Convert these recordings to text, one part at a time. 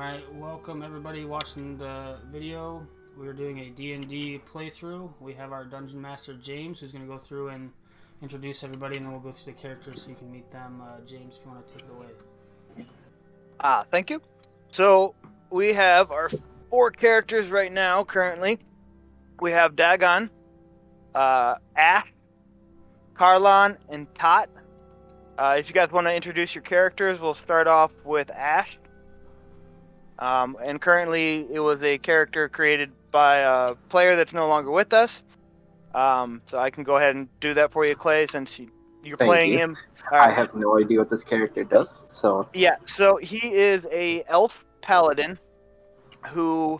Alright, welcome everybody watching the video. We're doing a D&D playthrough. We have our Dungeon Master James, who's going to go through and introduce everybody, and then we'll go through the characters so you can meet them. James, if you want to take it away. Thank you. So we have our 4 characters right now currently. We have Dagon, Ash, Karlon, and Tot. If you guys want to introduce your characters, we'll start off with Ash. And currently it was a character created by a player that's no longer with us. So I can go ahead and do that for you, Clay, since you're playing him. All right. I have no idea what this character does, so... Yeah, so he is a elf paladin who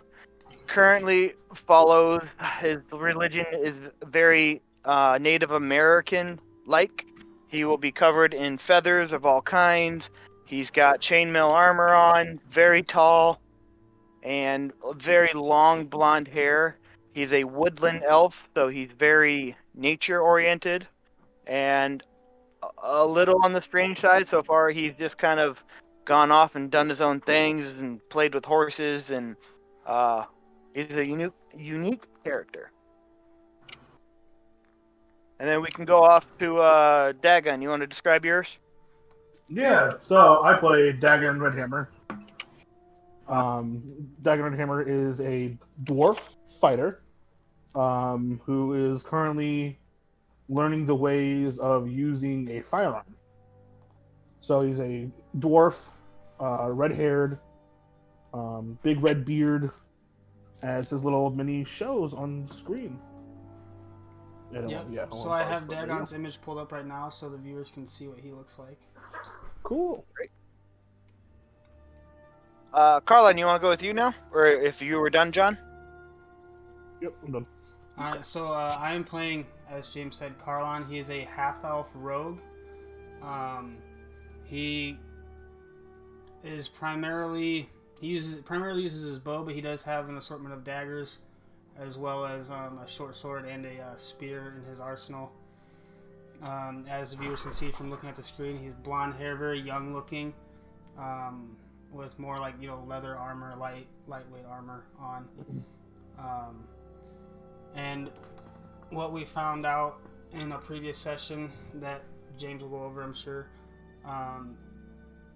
currently follows, his religion is very Native American-like. He will be covered in feathers of all kinds. He's got chainmail armor on, very tall, and very long blonde hair. He's a woodland elf, so he's very nature-oriented, and a little on the strange side. So far, he's just kind of gone off and done his own things and played with horses, and he's a unique character. And then we can go off to Dagon. You want to describe yours? Yeah, so I play Dagon Redhammer. Dagon Redhammer is a dwarf fighter who is currently learning the ways of using a firearm. So he's a dwarf, red-haired, big red beard, as his little mini shows on screen. Yep. So I have Dagon's image pulled up right now so the viewers can see what he looks like. Cool. Great. Karlon, you want to go with you now? Or if you were done, John? Yep, I'm done. Alright, so I am playing, as James said, Karlon. He is a half-elf rogue. He primarily uses his bow, but he does have an assortment of daggers, as well as a short sword and a spear in his arsenal. As the viewers can see from looking at the screen, he's blonde hair, very young looking, with more like leather armor, lightweight armor on. And what we found out in a previous session that James will go over, I'm sure,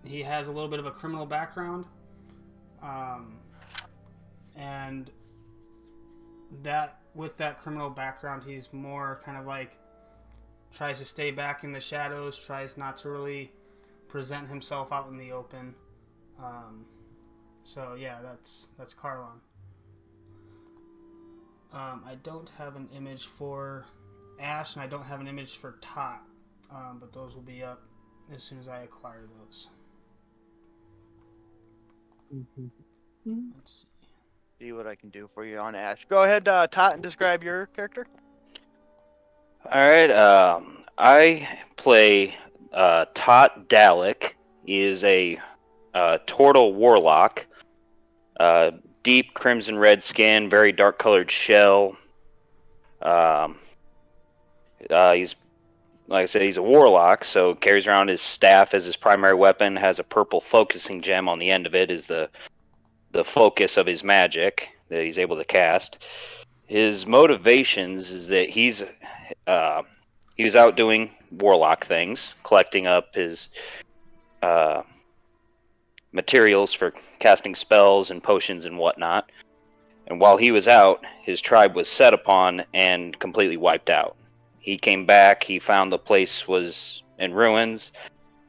he has a little bit of a criminal background, and that with that criminal background, he's more kind of like tries to stay back in the shadows, tries not to really present himself out in the open. So yeah, that's Karlon. I don't have an image for Ash, and I don't have an image for Tot, but those will be up as soon as I acquire those. Let's See what I can do for you on Ash. Go ahead, Tot, and describe your character. Alright, I play Tot Dalek. He is a Tortle Warlock. Deep crimson red skin, very dark colored shell. He's, like I said, he's a warlock, so carries around his staff as his primary weapon, has a purple focusing gem on the end of it, is the focus of his magic that he's able to cast. His motivations is that he was out doing warlock things, collecting up his materials for casting spells and potions and whatnot. And while he was out, his tribe was set upon and completely wiped out. He came back, he found the place was in ruins,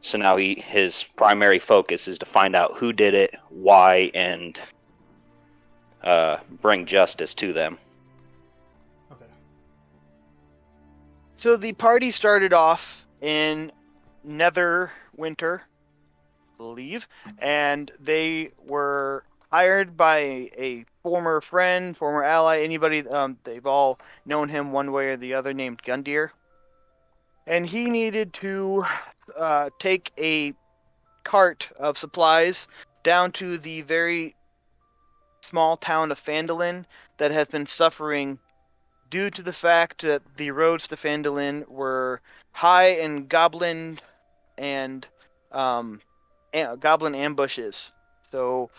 so now his primary focus is to find out who did it, why, and bring justice to them. Okay. So the party started off in Netherwinter, I believe, and they were hired by a former friend, former ally, anybody, they've all known him one way or the other, named Gundyr. And he needed to take a cart of supplies down to the very small town of Phandalin that has been suffering due to the fact that the roads to Phandalin were high in goblin ambushes. So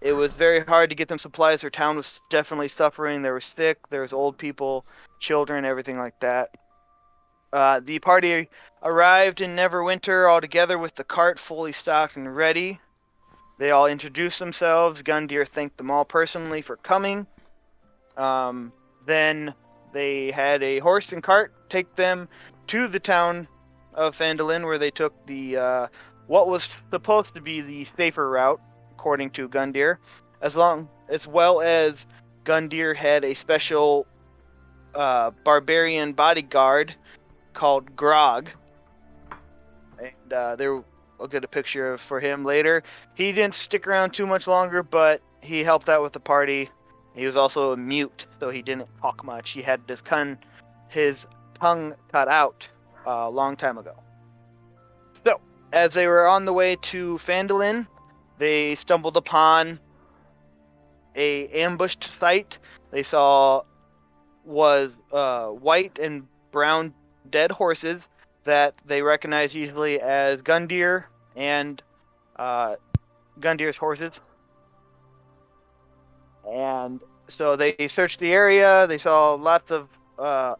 It was very hard to get them supplies. Their town was definitely suffering. They were sick. There was old people, children, everything like that. The party arrived in Neverwinter all together with the cart fully stocked and ready. They all introduced themselves. Gundyr thanked them all personally for coming. Then they had a horse and cart take them to the town of Phandalin, where they took the what was supposed to be the safer route, according to Gundyr, as well as Gundyr had a special barbarian bodyguard called Grog, and I'll get a picture for him later. He didn't stick around too much longer, but he helped out with the party. He was also a mute, so he didn't talk much. He had his tongue cut out a long time ago. So, as they were on the way to Phandalin, they stumbled upon a ambushed site. They saw was white and brown dead horses that they recognized usually as Gundyr and Gundyr's horses. And so they searched the area. They saw lots of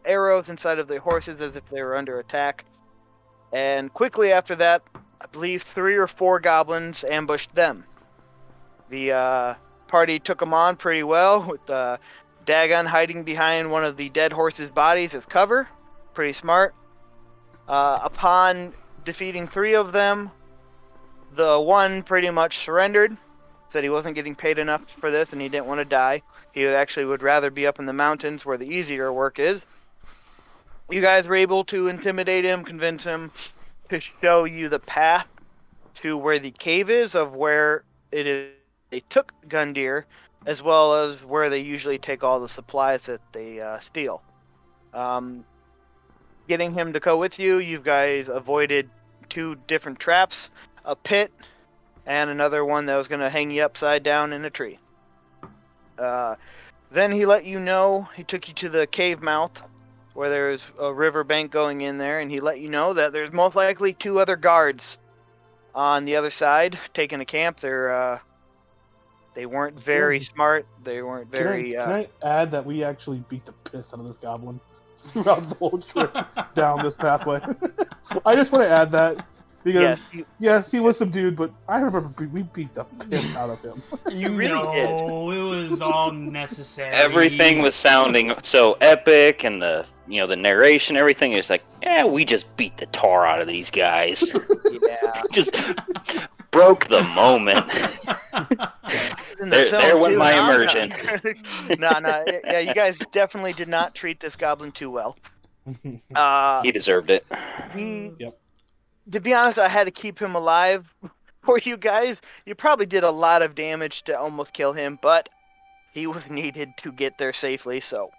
arrows inside of the horses as if they were under attack. And quickly after that, I believe 3 or 4 goblins ambushed them. The party took them on pretty well, with Dagon hiding behind one of the dead horses' bodies as cover. Pretty smart. Upon defeating 3 of them, the one pretty much surrendered. Said he wasn't getting paid enough for this and he didn't want to die. He actually would rather be up in the mountains where the easier work is. You guys were able to intimidate him, convince him to show you the path to where the cave is, of where it is they took Gundyr, as well as where they usually take all the supplies that they steal. Getting him to go with you, you guys avoided 2 different traps, a pit, and another one that was going to hang you upside down in a tree. Then he let you know, he took you to the cave mouth, where there's a riverbank going in there, and he let you know that there's most likely 2 other guards on the other side taking a camp. They weren't very smart. They weren't very... Can I add that we actually beat the piss out of this goblin throughout the whole trip down this pathway? I just want to add that. Because, yes, he was subdued, but I remember we beat the piss out of him. You really did. No, it was all necessary. Everything was sounding so epic, and the narration, everything is like, yeah, we just beat the tar out of these guys. Yeah. Just broke the moment. There went my immersion. No, yeah, you guys definitely did not treat this goblin too well. He deserved it. Yep. To be honest, I had to keep him alive for you guys. You probably did a lot of damage to almost kill him, but he was needed to get there safely, so.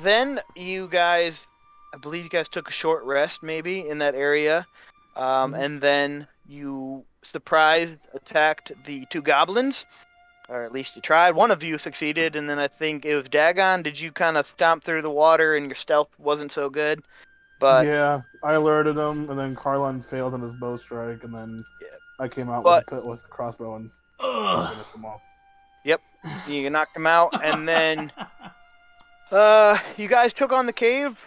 Then you guys, I believe you guys took a short rest, maybe, in that area. And then you surprised, attacked the 2 goblins. Or at least you tried. One of you succeeded, and then I think it was Dagon. Did you kind of stomp through the water and your stealth wasn't so good? But yeah, I alerted him, and then Carlon failed on his bow strike, and then I came out with a crossbow and finished him off. Yep, you knocked him out, and then you guys took on the cave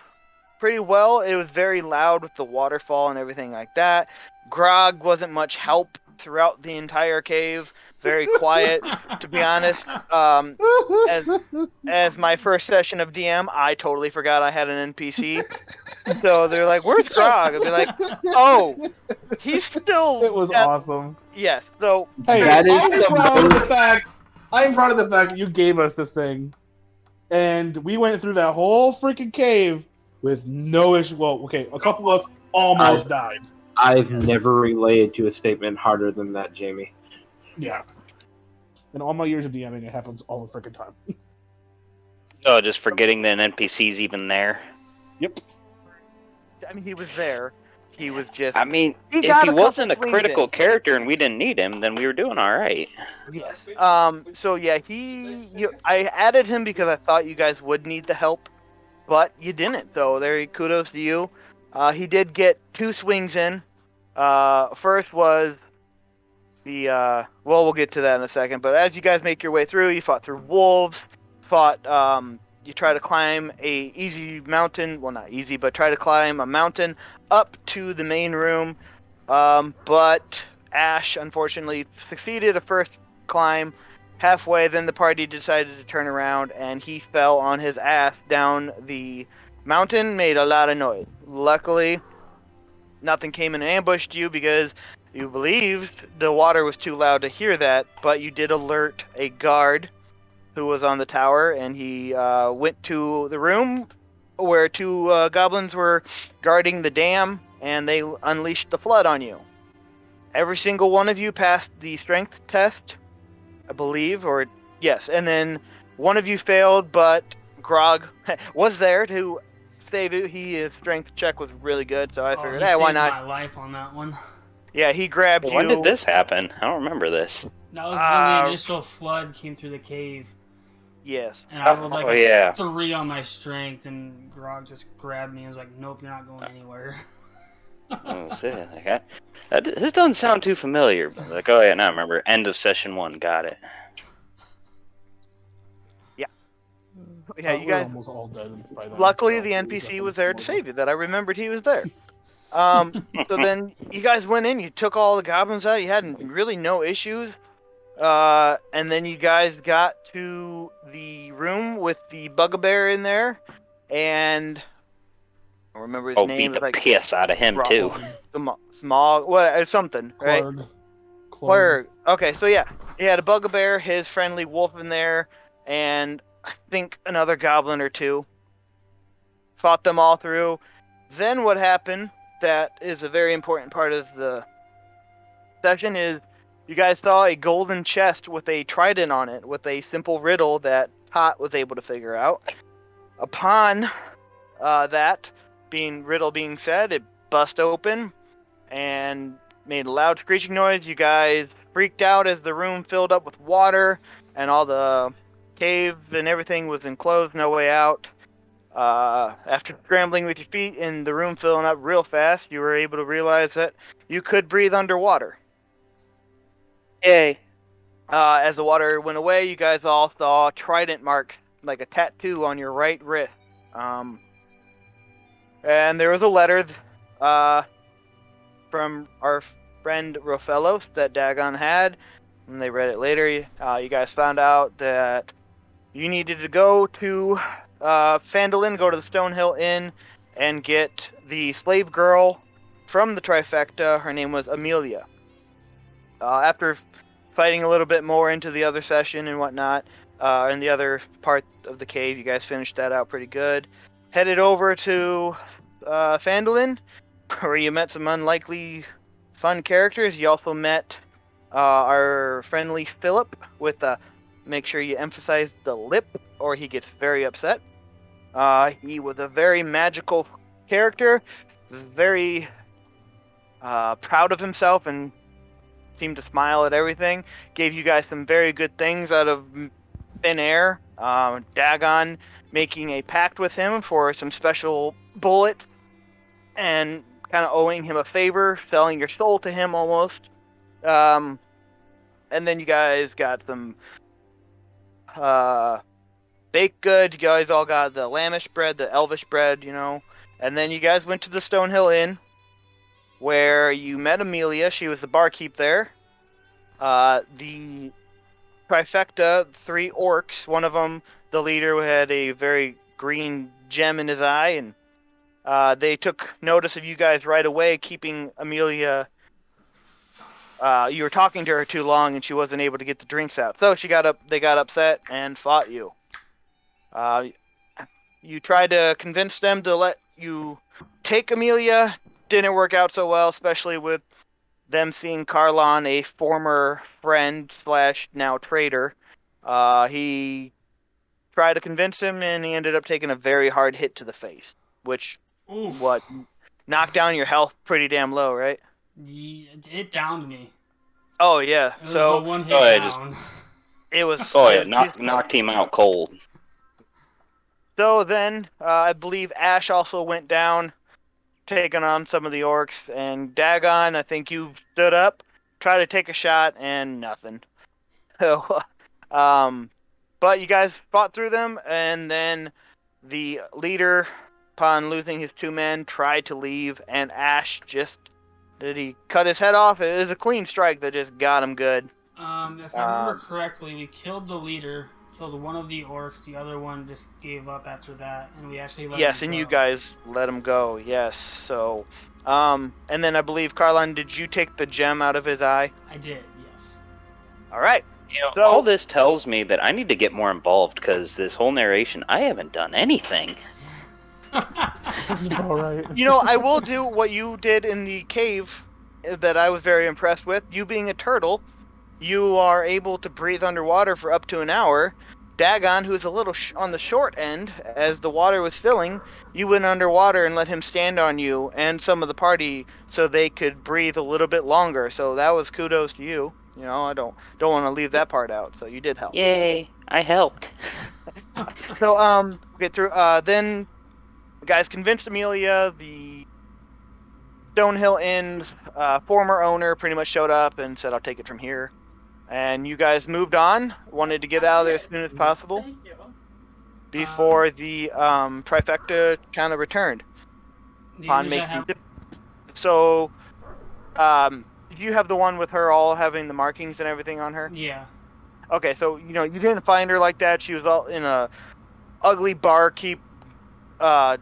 pretty well. It was very loud with the waterfall and everything like that. Grog wasn't much help throughout the entire cave. Very quiet, to be honest. As my first session of DM, I totally forgot I had an NPC. So they're like, "Where's Grog?" I'd be like, "Oh, he's still." It was awesome. Yes. So hey, That is I'm the proud of most- the fact. I'm proud of the fact that you gave us this thing, and we went through that whole freaking cave with no issue. Well, okay, a couple of us almost died. I've never related to a statement harder than that, Jamie. Yeah. In all my years of DMing, it happens all the freaking time. Oh, just forgetting that an NPC's even there. Yep. I mean, he was there. He was just. I mean, He if got he a couple wasn't a swings critical in. character and we didn't need him, then we were doing all right. Yes. So yeah, I added him because I thought you guys would need the help, but you didn't. So there, kudos to you. He did get 2 swings in. First was we'll get to that in a second. But as you guys make your way through, you fought through wolves, you try to climb a easy mountain. Well, not easy, but try to climb a mountain up to the main room. But Ash unfortunately succeeded a first climb. Halfway, then the party decided to turn around, and he fell on his ass down the mountain, made a lot of noise. Luckily, nothing came and ambushed you because you believed the water was too loud to hear that, but you did alert a guard who was on the tower, and he went to the room where two goblins were guarding the dam, and they unleashed the flood on you. Every single one of you passed the strength test, I believe, or yes, and then one of you failed, but Grog was there to save you. His strength check was really good, so I figured, he hey, why saved not? my life on that one. Yeah, he grabbed When you. did this happen? I don't remember this. That was when the initial flood came through the cave. Yes. And I rolled like a yeah. 3 on my strength, and Grog just grabbed me and was like, nope, you're not going anywhere. Oh, shit. This doesn't sound too familiar. But like, oh yeah, now I remember. End of session 1. Got it. Yeah, you We're guys. almost all dead by then, Luckily, so the we NPC definitely was there to more save you. That I remembered he was there. So then you guys went in. You took all the goblins out. You had really no issues. And then you guys got to the room with the bugbear in there, and I don't remember his name. Beat the It's like piss out of him too. Smog, what, something, right? Clerg. Okay, so yeah, he had a bugbear, his friendly wolf in there, and I think another goblin or two. Fought them all through. Then what happened, that is a very important part of the session, is you guys saw a golden chest with a trident on it, with a simple riddle that Tot was able to figure out. Upon that riddle being said, it bust open and made a loud screeching noise. You guys freaked out as the room filled up with water, and all the cave and everything was enclosed, no way out. After scrambling with your feet and the room filling up real fast, you were able to realize that you could breathe underwater. Yay. As the water went away, you guys all saw trident marks, like a tattoo on your right wrist. And there was a letter from our friend Rofellos that Dagon had, and they read it later. You guys found out that you needed to go to Phandalin, go to the Stonehill Inn, and get the slave girl from the trifecta. Her name was Amelia. After fighting a little bit more into the other session and whatnot, in the other part of the cave, you guys finished that out pretty good. Headed over to Phandalin, where you met some unlikely fun characters. You also met our friendly Philip with make sure you emphasize the lip, or he gets very upset. He was a very magical character, very proud of himself, and seemed to smile at everything. Gave you guys some very good things out of thin air. Dagon making a pact with him for some special bullet, and kind of owing him a favor, selling your soul to him almost. And then you guys got some baked goods. You guys all got the lambish bread, the elvish bread, And then you guys went to the Stonehill Inn, where you met Amelia. She was the barkeep there. The trifecta, 3 orcs. One of them, the leader, had a very green gem in his eye, and they took notice of you guys right away, keeping Amelia. You were talking to her too long, and she wasn't able to get the drinks out. So they got upset and fought you. You tried to convince them to let you take Amelia. Didn't work out so well, especially with them seeing Carlon, a former friend / now traitor. He tried to convince him, and he ended up taking a very hard hit to the face, which knocked down your health pretty damn low, right? It downed me. Oh yeah. It was a one hit down. It was. Knocked him out cold. So then, I believe Ash also went down, taking on some of the orcs, and Dagon, I think you stood up, try to take a shot and nothing. So, but you guys fought through them, and then the leader, upon losing his 2 men, tried to leave, and Ash did he cut his head off? It was a clean strike that just got him good. If I remember correctly, we killed the leader, killed one of the orcs, the other one just gave up after that, and we actually let Yes, him and go. you guys let him go, yes. So, and then I believe, Carline, did you take the gem out of his eye? I did, yes. All right. So, all this tells me that I need to get more involved because this whole narration, I haven't done anything. That's about right. I will do what you did in the cave that I was very impressed with. You being a turtle, you are able to breathe underwater for up to an hour. Dagon, who's a little on the short end, as the water was filling, you went underwater and let him stand on you and some of the party so they could breathe a little bit longer. So that was kudos to you. I don't want to leave that part out. So you did help. Yay, I helped. So get through. Then guys convinced Amelia, the Stonehill Inn's former owner, pretty much showed up and said, "I'll take it from here." And you guys moved on, wanted to get out of there as soon as possible before the trifecta kind of returned. The On image I making have, So, you have the one with her all having the markings and everything on her? yeah. Okay, so, you didn't find her like that. She was all in a ugly barkeep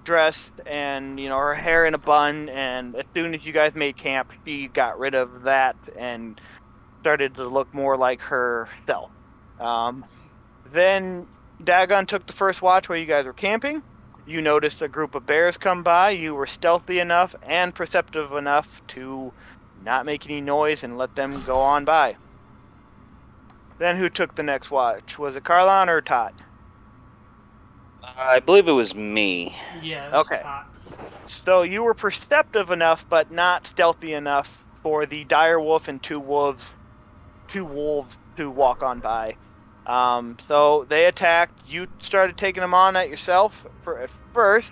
dress and, her hair in a bun. And as soon as you guys made camp, she got rid of that and started to look more like herself. Then Dagon took the first watch while you guys were camping. You noticed a group of bears come by. You were stealthy enough and perceptive enough to not make any noise and let them go on by. Then who took the next watch? Was it Carlon or Todd? I believe it was me. Yeah, that's Okay. hot. So you were perceptive enough, but not stealthy enough for the dire wolf and two wolves to walk on by. So they attacked. You started taking them on at yourself at first.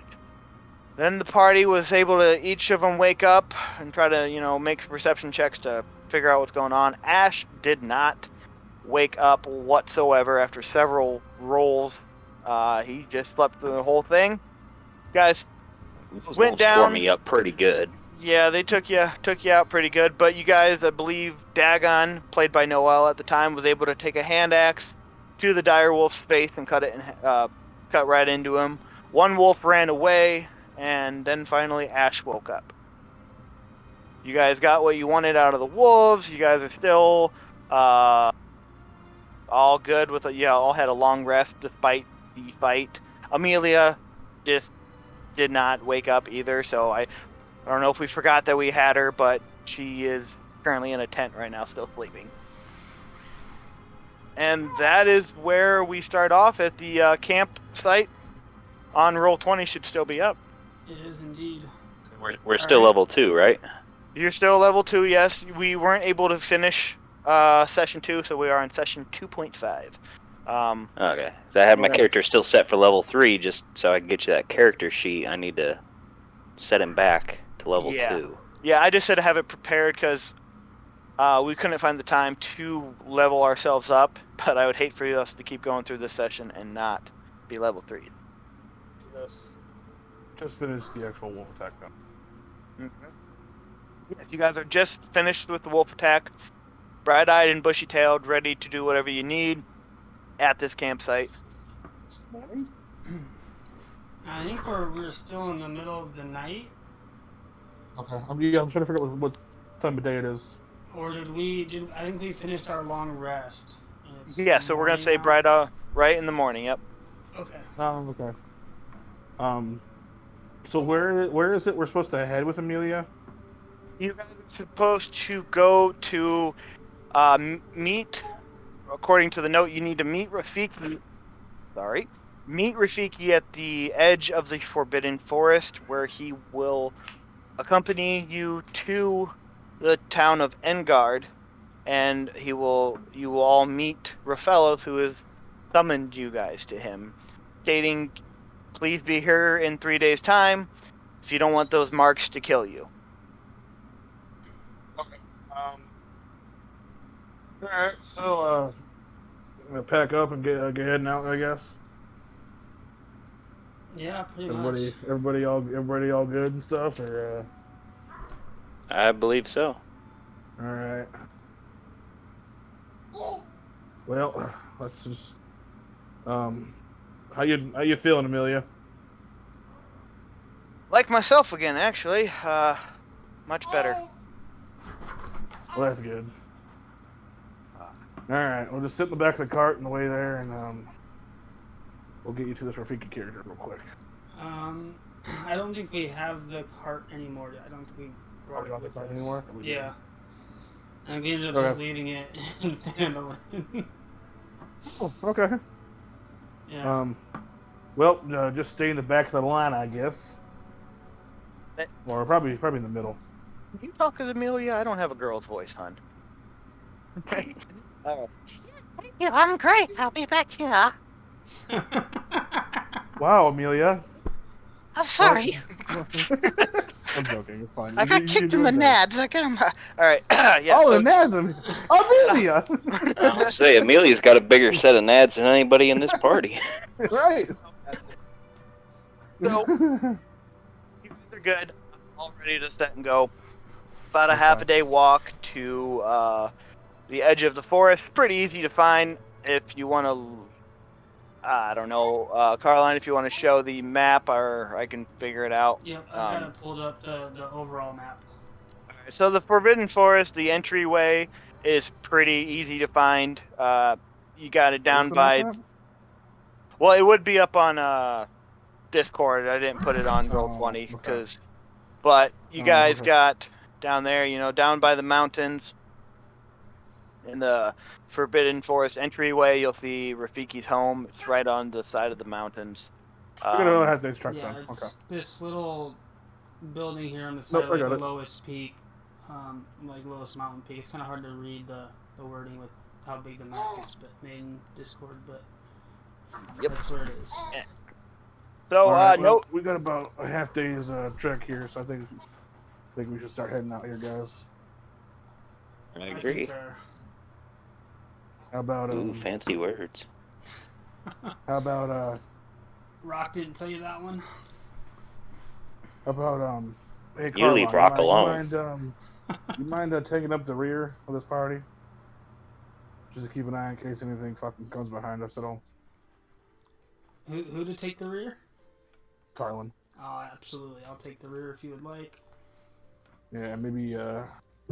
Then the party was able to, each of them wake up and try to, make perception checks to figure out what's going on. Ash did not wake up whatsoever after several rolls. He just slept through the whole thing. Guys Those went wolves tore down. me up pretty good. Yeah, they took you out pretty good. But you guys, I believe Dagon, played by Noel at the time, was able to take a hand axe to the dire wolf's face and cut right into him. One wolf ran away, and then finally Ash woke up. You guys got what you wanted out of the wolves. You guys are still all good with all had a long rest despite the fight. Amelia just did not wake up either, so I don't know if we forgot that we had her, but she is currently in a tent right now, still sleeping. And that is where we start off at the campsite. On Roll20 should still be up. It is indeed. We're still right. level 2, right? You're still level 2, yes. We weren't able to finish session 2, so we are in session 2.5. Okay. So I had my Okay. character still set for level 3, just so I can get you that character sheet. I need to set him back to level 2. Yeah, I just said to have it prepared because we couldn't find the time to level ourselves up, but I would hate for us to keep going through this session and not be level 3. Just finished the actual wolf attack now. If you guys are just finished with the wolf attack, bright-eyed and bushy-tailed, ready to do whatever you need at this campsite. Morning? I think we're still in the middle of the night. Okay. I'm trying to figure out what time of day it is. Or did I think we finished our long rest. And it's Yeah, so we're gonna say morning now? right in the morning. Yep. Okay. Okay. So where is it we're supposed to head with Amelia? You guys are supposed to go to meet. According to the note, you need to meet Rafiki. Sorry, meet Rafiki at the edge of the Forbidden Forest, where he will accompany you to the town of Engard, and you will all meet Raphaelos, who has summoned you guys to him, stating, "Please be here in 3 days' time, if you don't want those marks to kill you." Alright, so, I'm gonna pack up and get heading out, I guess. Yeah, pretty much. Everybody all good and stuff, or, I believe so. alright. Well, let's just, how you feeling, Amelia? Like myself again, actually. Much better. Well, that's good. Alright, we'll just sit in the back of the cart on the way there, and, we'll get you to this Rafiki character real quick. I don't think we have the cart anymore. I don't think we brought Oh, you don't it have the with cart us. anymore? We do. Yeah. And we ended up Okay. just leaving it in Vandalin. Oh, okay. Yeah. Well, just stay in the back of the line, I guess. Or probably in the middle. Can you talk as Amelia? I don't have a girl's voice, hon. Okay. Thank you, I'm great. I'll be back here. Wow, Amelia. I'm sorry. I'm joking. It's fine. I got kicked in the nads. I get 'em. All right. Yeah. Oh, so- the nads. Amelia. I'll say Amelia's got a bigger set of nads than anybody in this party. Right. So you guys are good. I'm all ready to set and go. About a half a day walk to the edge of the forest. Pretty easy to find if you want to. I don't know, Caroline, if you want to show the map, or I can figure it out. Yep, I've got it pulled up, the overall map. Alright, so the Forbidden Forest, the entryway is pretty easy to find. You got it down Is this by. the map? Well, it would be up on Discord. I didn't put it on Roll20 okay. because. But you guys okay. got down there, down by the mountains. In the Forbidden Forest entryway, you'll see Rafiki's home. It's right on the side of the mountains. We're gonna have to extract Yeah, them. it's Okay. this little building here on the side Nope, I of got the it. lowest peak, lowest mountain peak. It's kind of hard to read the wording with how big the map is, but made in Discord, but Yep. that's where it is. So, Alright, no. well, we got about a half day's trek here, so I think we should start heading out here, guys. I agree. concur. How about Ooh, fancy words. Rock didn't tell you that one. hey, You Caroline, leave Rock alone. You mind taking up the rear of this party? Just to keep an eye in case anything fucking comes behind us at all. Who to take the rear? Carlin. Oh, absolutely. I'll take the rear if you would like. Yeah, maybe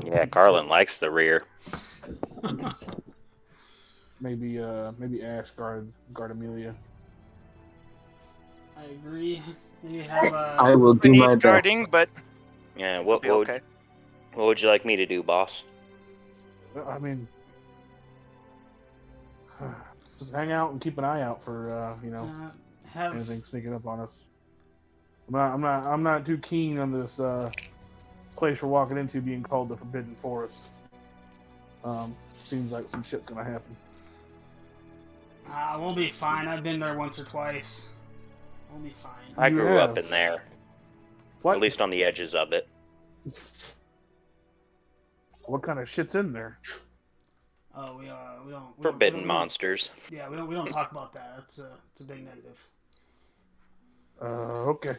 Yeah, Carlin likes the rear. maybe Ash guard Amelia. I agree. Maybe have I will do my best. guarding, but Yeah, it'll be okay. what would you like me to do, boss? I mean, just hang out and keep an eye out for have anything sneaking up on us. I'm not too keen on this place we're walking into being called the Forbidden Forest. Seems like some shit's gonna happen. we'll be fine. I've been there once or twice. We'll be fine. I grew up have. in there, What? at least on the edges of it. What kind of shit's in there? Oh, we don't. Forbidden monsters. Yeah, we don't talk about that. It's a big negative. Okay.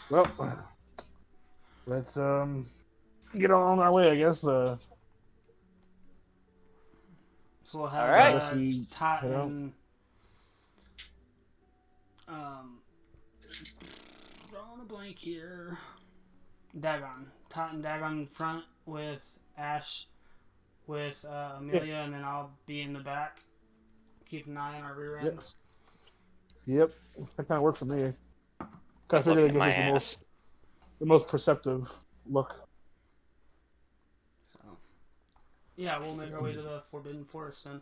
Well, let's get on our way, I guess. So we'll have All right. Totten. Drawing a blank here. Dagon. Totten Dagon in front with Ash, with Amelia, and then I'll be in the back. Keep an eye on our rear ends. Yep, that kind of works for me. Kind of figure Look that at gives my us ass. the most perceptive look. So, yeah, we'll make our way to the Forbidden Forest then.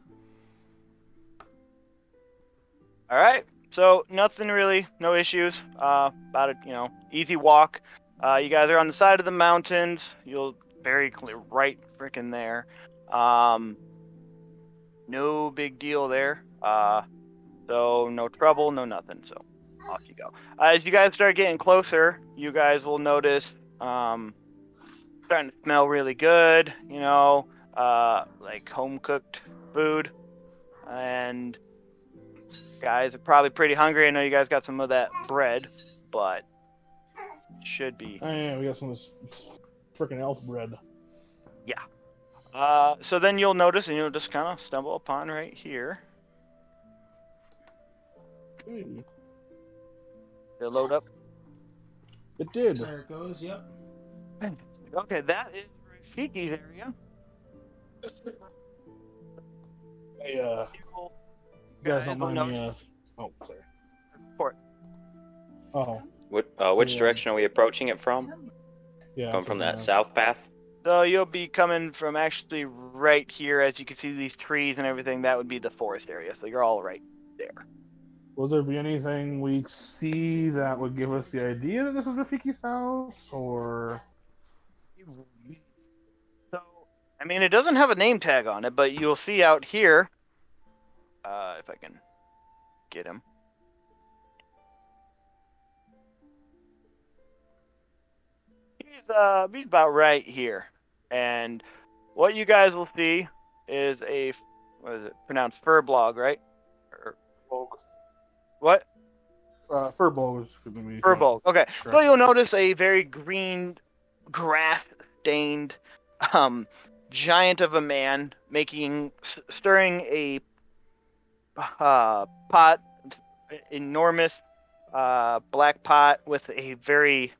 All right. So nothing really, no issues. About it, easy walk. You guys are on the side of the mountains. You'll very clear, right freaking there. No big deal there. So no trouble, no nothing. So off you go. As you guys start getting closer, you guys will notice starting to smell really good. like home cooked food, and guys are probably pretty hungry. I know you guys got some of that bread, but should be. Oh, yeah, we got some of this freaking elf bread. So then you'll notice, and you'll just kind of stumble upon right here. Hey, They'll load up. it did. There it goes. Yep. Okay, that is Rafiki's area. Hey, you guys don't mind me, oh, sorry. Port. Oh, Which Yeah. direction are we approaching it from? yeah. Coming from that south path? So you'll be coming from actually right here, as you can see these trees and everything. That would be the forest area. So you're all right there. Will there be anything we see that would give us the idea that this is Rafiki's house, or? So, I mean, it doesn't have a name tag on it, but you'll see out here. If I can get him. He's about right here, and what you guys will see is a, what is it pronounced, furblog, right? Or, what? Furbolg is gonna be. Furbolg. Okay, so Correct. you'll notice a very green, grass-stained, giant of a man stirring a pot, enormous black pot with a very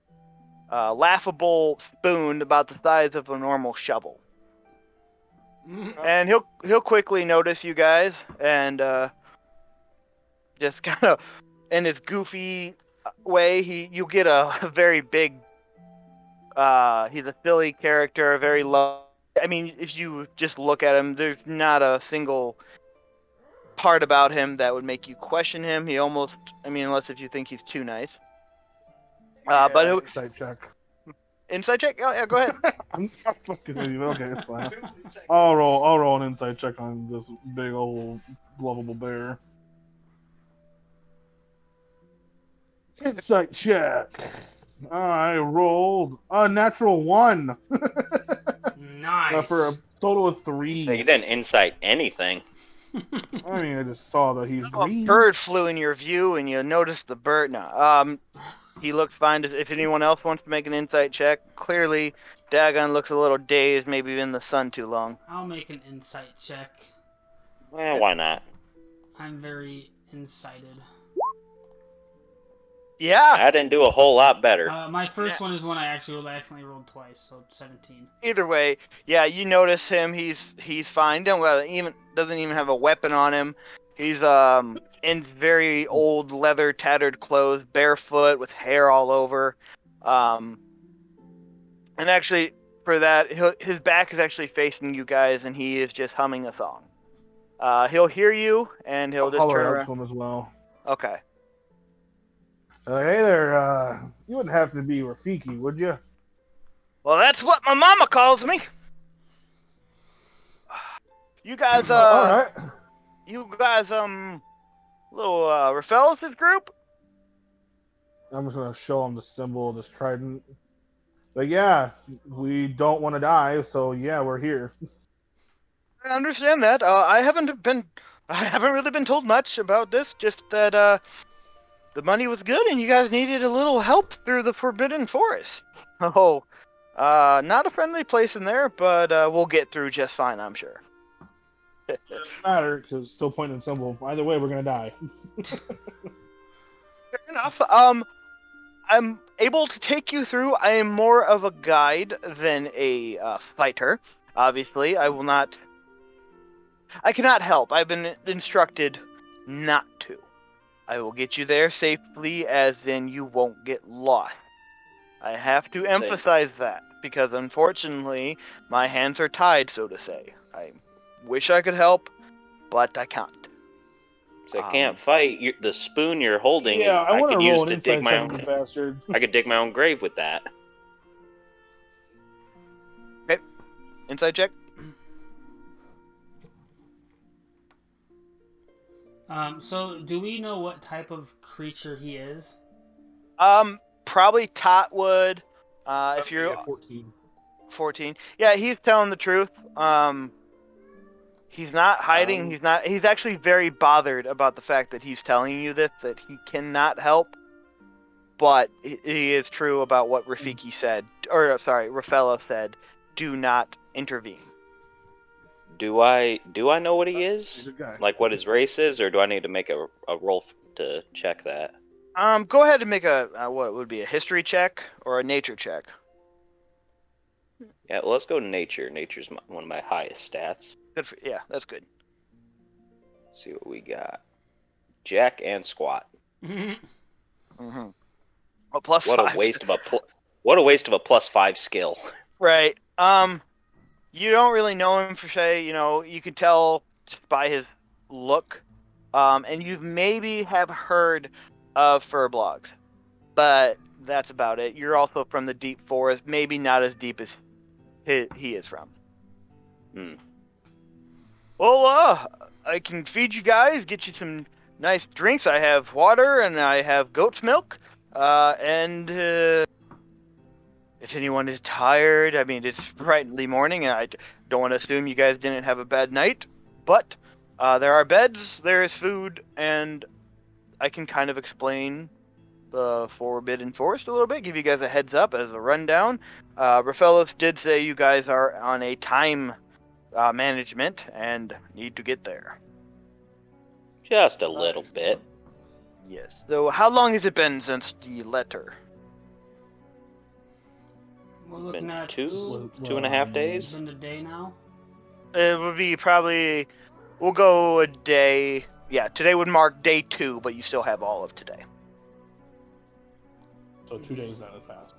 laughable spoon about the size of a normal shovel. And he'll quickly notice you guys, and just kind of in his goofy way, you get a very big. He's a silly character, a very low. I mean, if you just look at him, there's not a single part about him that would make you question him. He almost, I mean, unless if you think he's too nice. But Insight check. inside check. Oh yeah, go ahead. I'm not fucking with you. Okay, it's fine. I'll roll an insight check on this big old lovable bear. Insight check. I rolled a natural 1 Nice. for a total of So 3. you didn't insight anything. I mean, I just saw that he's A green. bird flew in your view, and you noticed the bird. No, he looks fine. If anyone else wants to make an insight check, clearly Dagon looks a little dazed, maybe in the sun too long. I'll make an insight check. Why not? I'm very incited. Yeah. I didn't do a whole lot better. My first one is one I accidentally rolled twice, so 17. Either way, yeah, you notice him. He's fine. Doesn't even have a weapon on him. He's in very old leather tattered clothes, barefoot with hair all over. And actually, for that, his back is actually facing you guys, and he is just humming a song. He'll hear you, and he'll just holler turn out around. to him as well. Okay. Hey there, you wouldn't have to be Rafiki, would you? Well, that's what my mama calls me. You guys, all right. little Raphaelis' group? I'm just gonna show him the symbol of this trident. But yeah, we don't want to die, so yeah, we're here. I understand that. I haven't really been told much about this. Just that the money was good, and you guys needed a little help through the Forbidden Forest. Oh, not a friendly place in there, but we'll get through just fine, I'm sure. It doesn't matter, because still pointing symbol. Either way, we're gonna die. Fair enough. I'm able to take you through. I am more of a guide than a fighter. Obviously, I cannot help. I've been instructed not to. I will get you there safely, as in you won't get lost. I have to emphasize that, because unfortunately, my hands are tied, so to say. I wish I could help, but I can't. So I can't fight. The spoon you're holding, Yeah, I want could to use roll an to dig insight my check own. on this bastard. I could dig my own grave with that. Inside check? So do we know what type of creature he is? Probably Totwood. If you're at 14. 14. Yeah, he's telling the truth. He's not hiding. He's actually very bothered about the fact that he's telling you this, that he cannot help. But he is true about what Rafiki said, or sorry, Raffaello said. Do not intervene. Do I know what he He's is? a good guy. Like what his race is, or do I need to make a roll to check that? Go ahead and make a what would be a history check or a nature check. Yeah, well, let's go nature. Nature's one of my highest stats. Good for, yeah, that's good. Let's see what we got. Jack and squat. Mm-hmm. A plus What 5. a waste of what a waste of a +5 skill. Right. You don't really know him for say. You know, you can tell just by his look. And you maybe have heard of fur blogs, but that's about it. You're also from the deep forest, maybe not as deep as he is from. Hmm. Well, I can feed you guys, get you some nice drinks. I have water and I have goat's milk. And if anyone is tired, I mean, it's brightly morning, and I don't want to assume you guys didn't have a bad night, but there are beds, there is food, and I can kind of explain the Forbidden Forest a little bit, give you guys a heads up as a rundown. Raffaellos did say you guys are on a time management and need to get there. Just a little bit. Yes. So how long has it been since the letter? We're looking Been at 2.5 days. been a day now. It would be probably, we'll go a day. Yeah, today would mark day 2, but you still have all of today. So 2 days that has passed.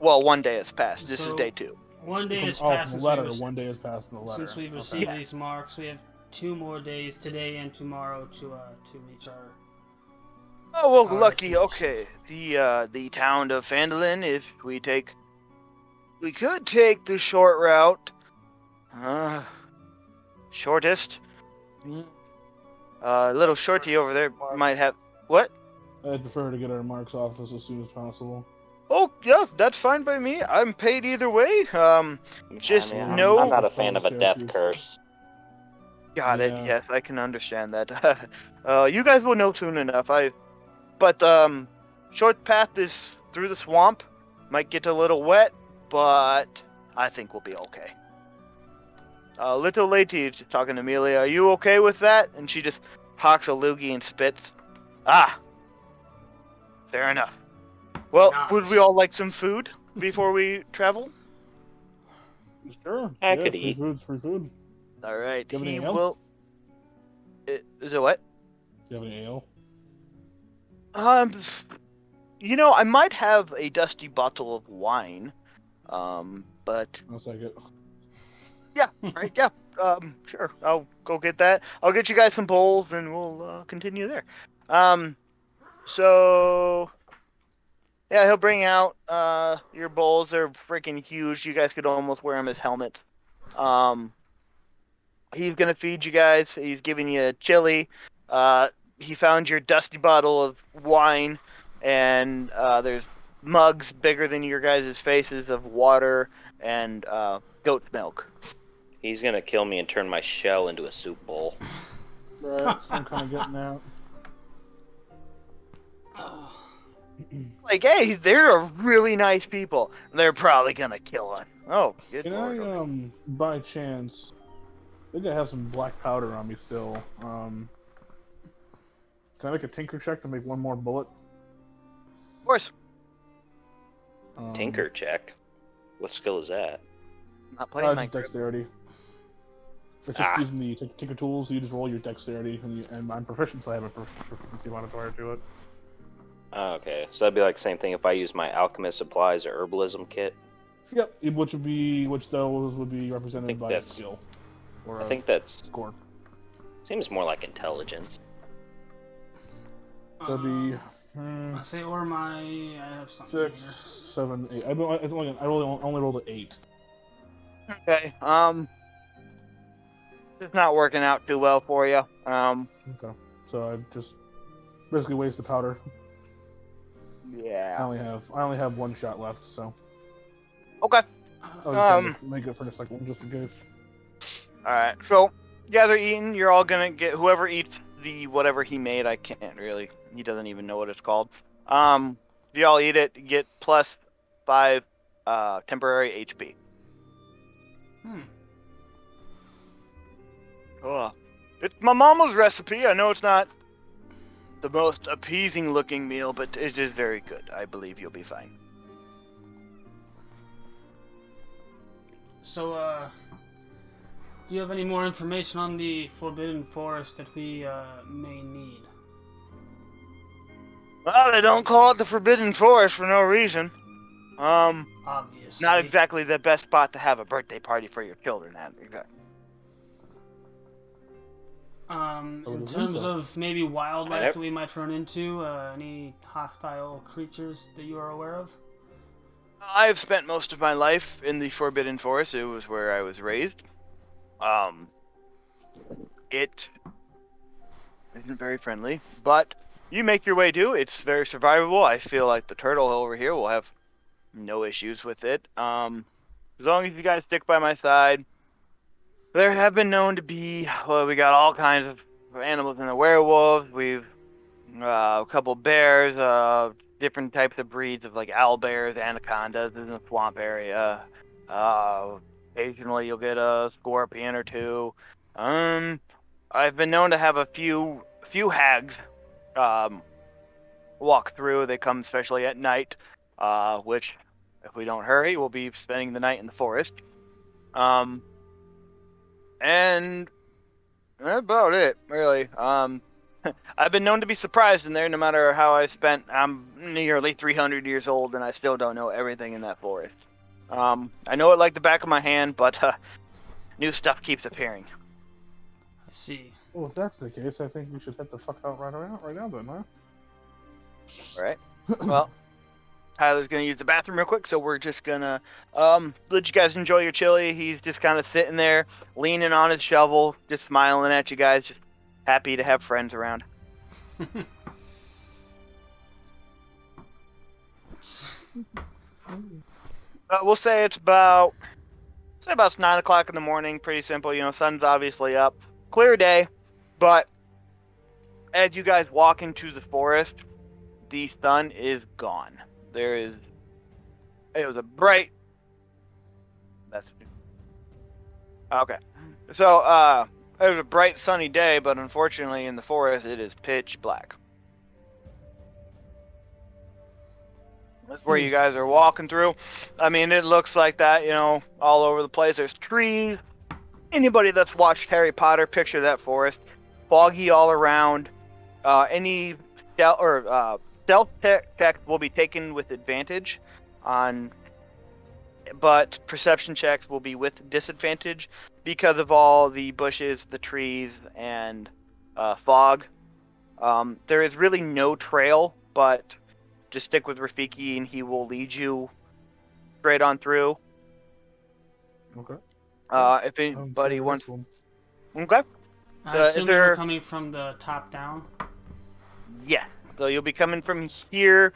Well, 1 day has passed. This is So- day 2. One day has From passed the since, letter, we 1 day has passed from the letter. since we've Okay. received Yeah. these marks. We have 2 more days, today and tomorrow, to reach our. Oh well, Our lucky. destination. Okay, the town of Phandalin. If we could take the short route. Shortest. Little shorty over there might have what? I'd prefer to get our marks off as soon as possible. Oh yeah, that's fine by me. I'm paid either way. Just I mean, know. I'm not a fan of a death Characters. curse. Got it. Yeah. Yes, I can understand that. You guys will know soon enough. But short path is through the swamp. Might get a little wet, but I think we'll be okay. Little lady is talking to Amelia. Are you okay with that? And she just hawks a loogie and spits. Ah, fair enough. Well, would we Nice. all like some food before we travel? Sure. I yeah, could free eat. Food, free food. All right. Do you have He any ale? will. Is it what? Do you have any ale? You know, I might have a dusty bottle of wine. But I'll take it. yeah, right, yeah. Sure. I'll go get that. I'll get you guys some bowls, and we'll continue there. So yeah, he'll bring out your bowls. They're freaking huge. You guys could almost wear them as helmets. He's gonna feed you guys. He's giving you chili. He found your dusty bottle of wine, and there's mugs bigger than your guys' faces of water and goat's milk. He's gonna kill me and turn my shell into a soup bowl. Right, so I'm kind of getting out. Like, hey, they're really nice people. They're probably gonna kill us. Oh, good Can lord. I, by chance, I think I have some black powder on me still. Can I make a tinker check to make one more bullet? Of course, Tinker check. What skill is that? not playing Just Minecraft. dexterity. It's just using the tinker tools. You just roll your dexterity, and I'm proficient, so I have a proficiency modifier to it. Oh, okay, so that'd be like the same thing if I use my alchemist supplies or herbalism kit. Yep, which those would be represented think by a that's- skill. Or I a think that's score. seems more like intelligence. So the I say, or my. I have something 6, 7, 8. I only rolled an 8. Okay. It's not working out too well for you. Okay. So I just basically waste the powder. I Yeah. only have one shot left, so. Okay. I was trying to make it for the second one just in case. Alright, so you guys are eating. You're all gonna get whoever eats the whatever he made. I can't really. He doesn't even know what it's called. You all eat it. Get plus 5 temporary HP. It's my mama's recipe. I know it's not the most appeasing looking meal, but it is very good. I believe you'll be fine. So, do you have any more information on the Forbidden Forest that we may need? Well, they don't call it the Forbidden Forest for no reason. Obviously. Not exactly the best spot to have a birthday party for your children at. Exactly. In terms of maybe wildlife that we might run into, any hostile creatures that you are aware of? I've spent most of my life in the Forbidden Forest. It was where I was raised. It isn't very friendly, but you make your way to. It's very survivable. I feel like the turtle over here will have no issues with it. As long as you guys stick by my side. There have been known to be, well, we got all kinds of animals in the werewolves. We've a couple bears, different types of breeds of like owl bears, anacondas in the swamp area. Occasionally you'll get a scorpion or two. I've been known to have a few hags walk through. They come especially at night, which if we don't hurry, we'll be spending the night in the forest. And that's about it, really. I've been known to be surprised in there, no matter how I spent. I'm nearly 300 years old, and I still don't know everything in that forest. I know it like the back of my hand, but new stuff keeps appearing. I see. Well, if that's the case, I think we should head the fuck out right now then, huh? All right. Well, Tyler's gonna use the bathroom real quick, so we're just gonna let you guys enjoy your chili. He's just kind of sitting there, leaning on his shovel, just smiling at you guys, just happy to have friends around. We'll say it's about 9 o'clock in the morning. Pretty simple, sun's obviously up, clear day, but as you guys walk into the forest, the sun is gone. It was a bright. Okay. So, it was a bright sunny day, but unfortunately in the forest it is pitch black. That's where you guys are walking through. I mean, it looks like that, all over the place. There's trees. Anybody that's watched Harry Potter, picture that forest. Foggy all around. Any stealth checks will be taken with advantage but perception checks will be with disadvantage because of all the bushes, the trees, and fog. There is really no trail, but just stick with Rafiki and he will lead you straight on through. Okay. If anybody wants... Okay. I assume you're coming from the top down? Yeah. So you'll be coming from here.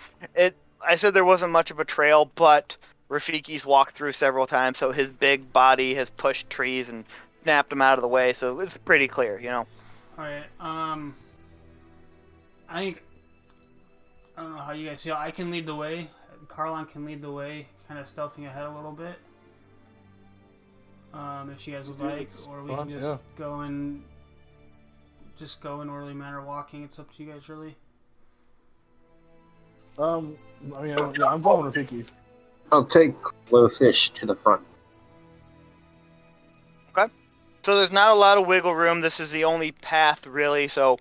I said there wasn't much of a trail, but Rafiki's walked through several times, so his big body has pushed trees and snapped them out of the way, so it's pretty clear, Alright, I don't know how you guys feel. I can lead the way. Carlon can lead the way, kind of stealthing ahead a little bit. If you guys would like, or we can just go in orderly manner walking. It's up to you guys, really. I'm following Rafiki. I'll take Glowfish to the front. Okay. So there's not a lot of wiggle room. This is the only path, really. So,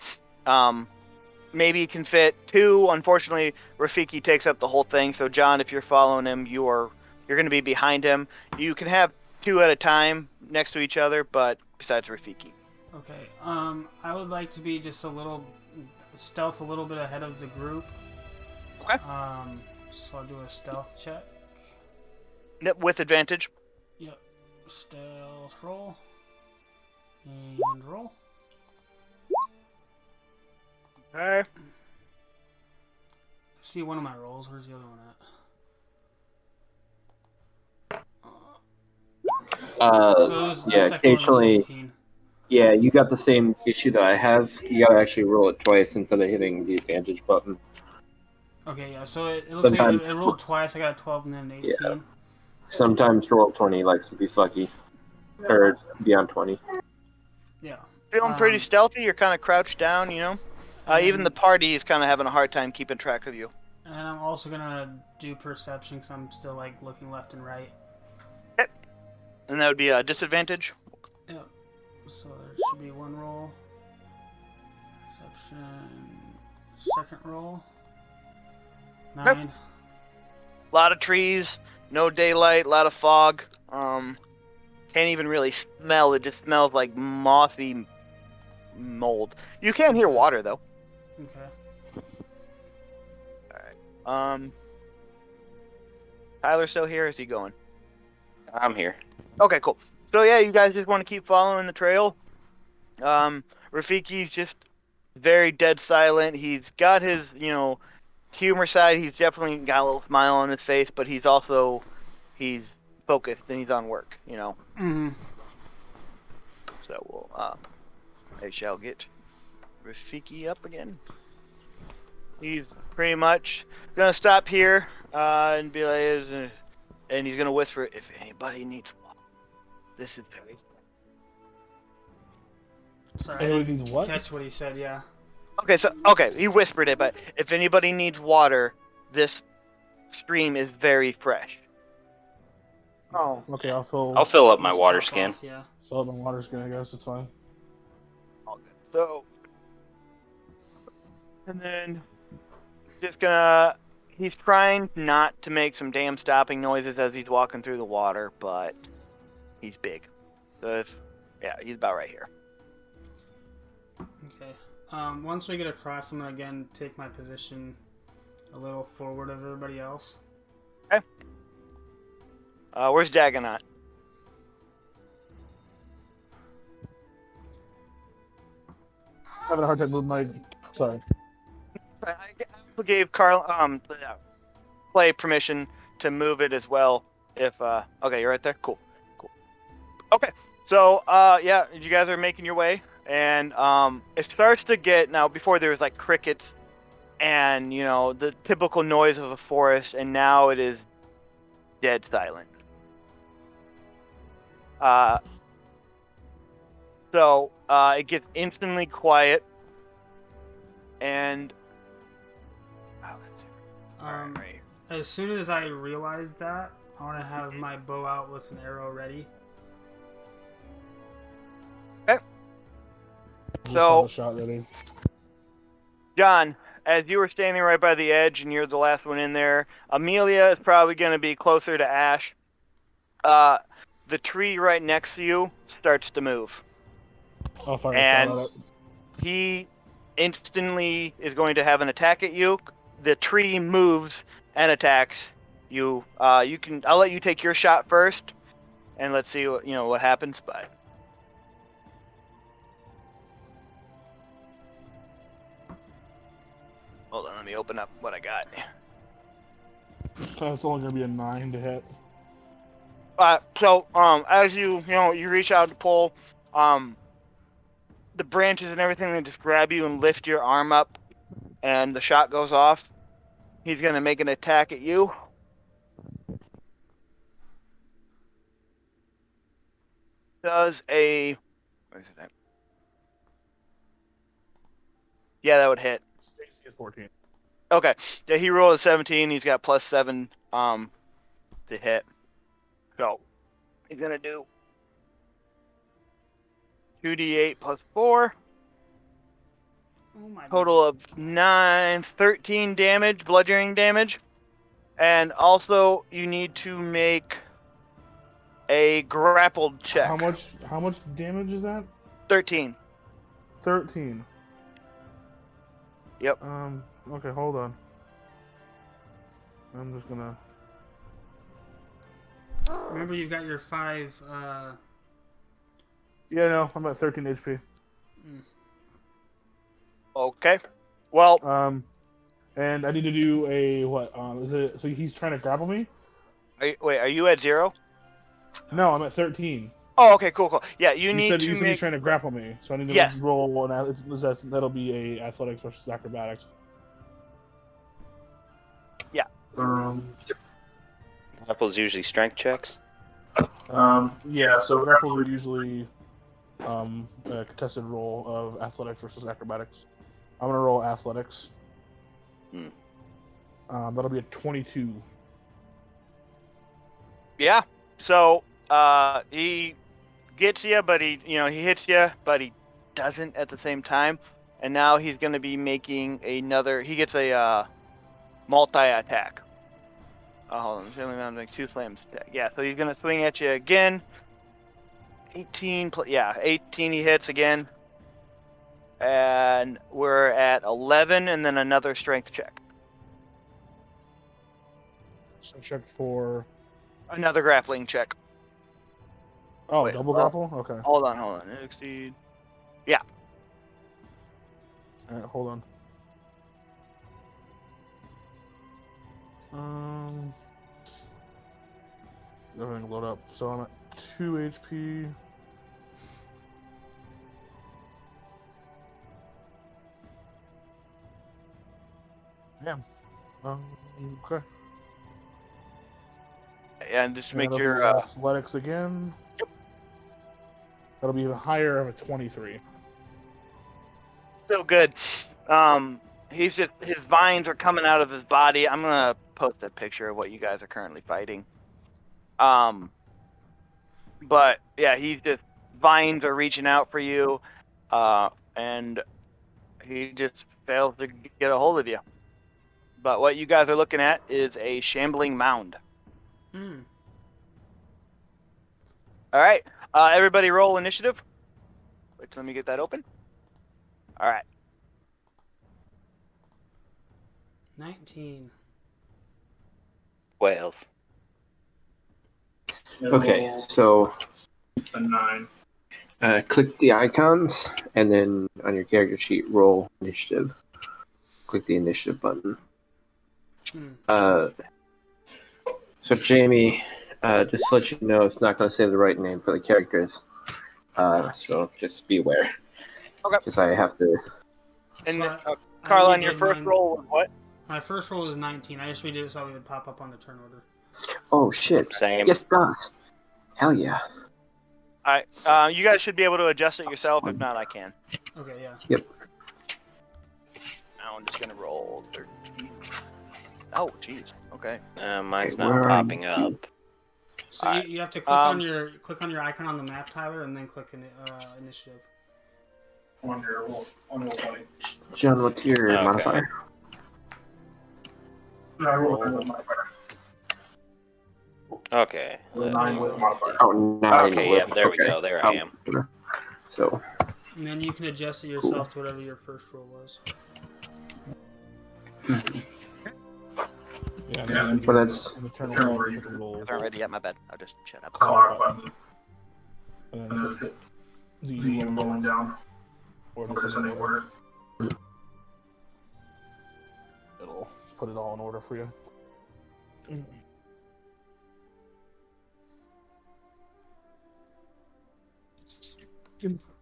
maybe you can fit 2. Unfortunately, Rafiki takes up the whole thing. So, John, if you're following him, you're going to be behind him. You can have 2 at a time next to each other, but besides Rafiki. Okay. I would like to be just a little bit ahead of the group. Okay. So I'll do a stealth check. With advantage. Yep. Stealth roll. And roll. Okay. See one of my rolls. Where's the other one So it was the Yeah, second one rolled occasionally. 18. Yeah, you got the same issue that I have. You gotta actually roll it twice instead of hitting the advantage button. Okay, yeah. So it looks like Sometimes, it rolled twice. I got a 12 and then an 18. yeah. Sometimes roll 20 likes to be fucky. Or beyond 20. Yeah. Feeling pretty stealthy. You're kind of crouched down, you know. Even the party is kind of having a hard time keeping track of you. And I'm also gonna do perception because I'm still like looking left and right. Okay. And that would be a disadvantage. Yeah. So there should be one roll. Perception. Second roll. 9. A lot of trees, no daylight, a lot of fog. Can't even really smell. It just smells like mossy mold. You can hear water though. Okay. All right. Tyler still here? Or is he going? I'm here. Okay, cool. So yeah, you guys just want to keep following the trail. Rafiki's just very dead silent. He's got his, humor side. He's definitely got a little smile on his face, but he's focused and he's on work, Mm-hmm. So I shall get Rafiki up again. He's pretty much gonna stop here and be like, and he's gonna whisper, "If anybody needs water, this is very." Sorry, I Anybody didn't needs what? catch what he said. Yeah. Okay, he whispered it, but if anybody needs water, this stream is very fresh. Oh, okay. I'll I'll fill up my Just water top skin. off, yeah. fill up my water skin. I guess it's fine. All good. So, and then he's trying not to make some damn stopping noises as he's walking through the water, but he's big. So he's about right here. Okay. Once we get across, I'm gonna again take my position a little forward of everybody else. Okay. Where's Dagonaut? Having a hard time moving my. Sorry. I also gave Carl Play permission to move it as well. If okay, you're right there. Cool. Okay, so you guys are making your way, and it starts to get now. Before there was like crickets, and the typical noise of a forest, and now it is dead silent. So it gets instantly quiet, and right. As soon as I realize that, I want to have my bow out with an arrow ready. Okay. Just So, have a shot ready. John, as you were standing right by the edge and you're the last one in there, Amelia is probably going to be closer to Ash. The tree right next to you starts to move. I'll fire a And shot at it. he instantly is going to have an attack at you. The tree moves and attacks you. I'll let you take your shot first, and let's see what happens. But hold on, let me open up what I got. That's only gonna be a 9 to hit. So as you reach out to pull, the branches and everything, they just grab you and lift your arm up, and the shot goes off. He's gonna make an attack at you. Does a where is it at? Yeah, that would hit. AC is 14. Okay. Yeah, he rolled a 17. He's got +7 to hit. So he's gonna do 2d8 plus 4. Oh my Total of 13 damage, bludgeoning damage. And also you need to make a grappled check. How much damage is that? 13. 13. Yep. Okay, hold on. I'm just gonna. Remember, you've got your 5. Yeah, no, I'm at 13 HP. Okay. Well, and I need to do a what? Is it so he's trying to grapple me? are you at 0? No, I'm at 13. Oh, okay, cool. Yeah, you You need said to he's make. trying to grapple me, so I need to Yes. roll that'll be a athletics versus acrobatics. Apple's usually strength checks. Yeah, so grapples are usually a contested roll of athletics versus acrobatics. I'm gonna roll athletics. Hmm. That'll be a 22. Yeah. So he gets you, but he hits you, but he doesn't at the same time. And now he's going to be making another. He gets a multi attack. Hold on, I'm going to make 2 slams attack. Yeah, so he's going to swing at you again. 18. 18. He hits again. And we're at 11, and then another strength check. So check for Another grappling check. Wait, double grapple. Okay. Hold on. Exceed. Yeah. All right, hold on. Everything load up. So I'm at 2 HP. Damn. Okay. And just make That'll your be athletics again. Yep. That'll be a higher of a 23. so good. His vines are coming out of his body. I'm gonna post a picture of what you guys are currently fighting. But yeah, vines are reaching out for you, and he just fails to get a hold of you. But what you guys are looking at is a shambling mound. Hmm. All right, everybody, roll initiative. Wait, let me get that open. All right. 19. 12. Okay, so A 9. click the icons, and then on your character sheet, roll initiative. Click the initiative button. Hmm. So Jamie, just to let you know, it's not going to say the right name for the characters. So just be aware. Okay. Because I have to. And So Carlin, your redid first mine. roll was what? My first roll is 19. I just redid it so it would pop up on the turn order. Oh shit! Same. Yes, it does. Hell yeah! All right. You guys should be able to adjust it yourself. If not, I can. Okay, yeah. Yep. Now I'm just gonna roll 13. Oh, jeez. Okay. Mine's Okay, not where are popping you? up. So Alright. you have to click on your icon on the map, Tyler, and then click initiative. On your buddy. John, what's your Okay. modifier? No, I rolled with modifier. Okay. 9 with modifier. Oh, 9. Okay, with, yeah, there we go. There I am. So. And then you can adjust it yourself to whatever your first roll was. Yeah, Well, that's. in the turn order, you can roll. If I'm ready, yeah, my bad. I'll just shut up. Call button. And then hit the rolling down. Or descending order. It'll put it all in order for you.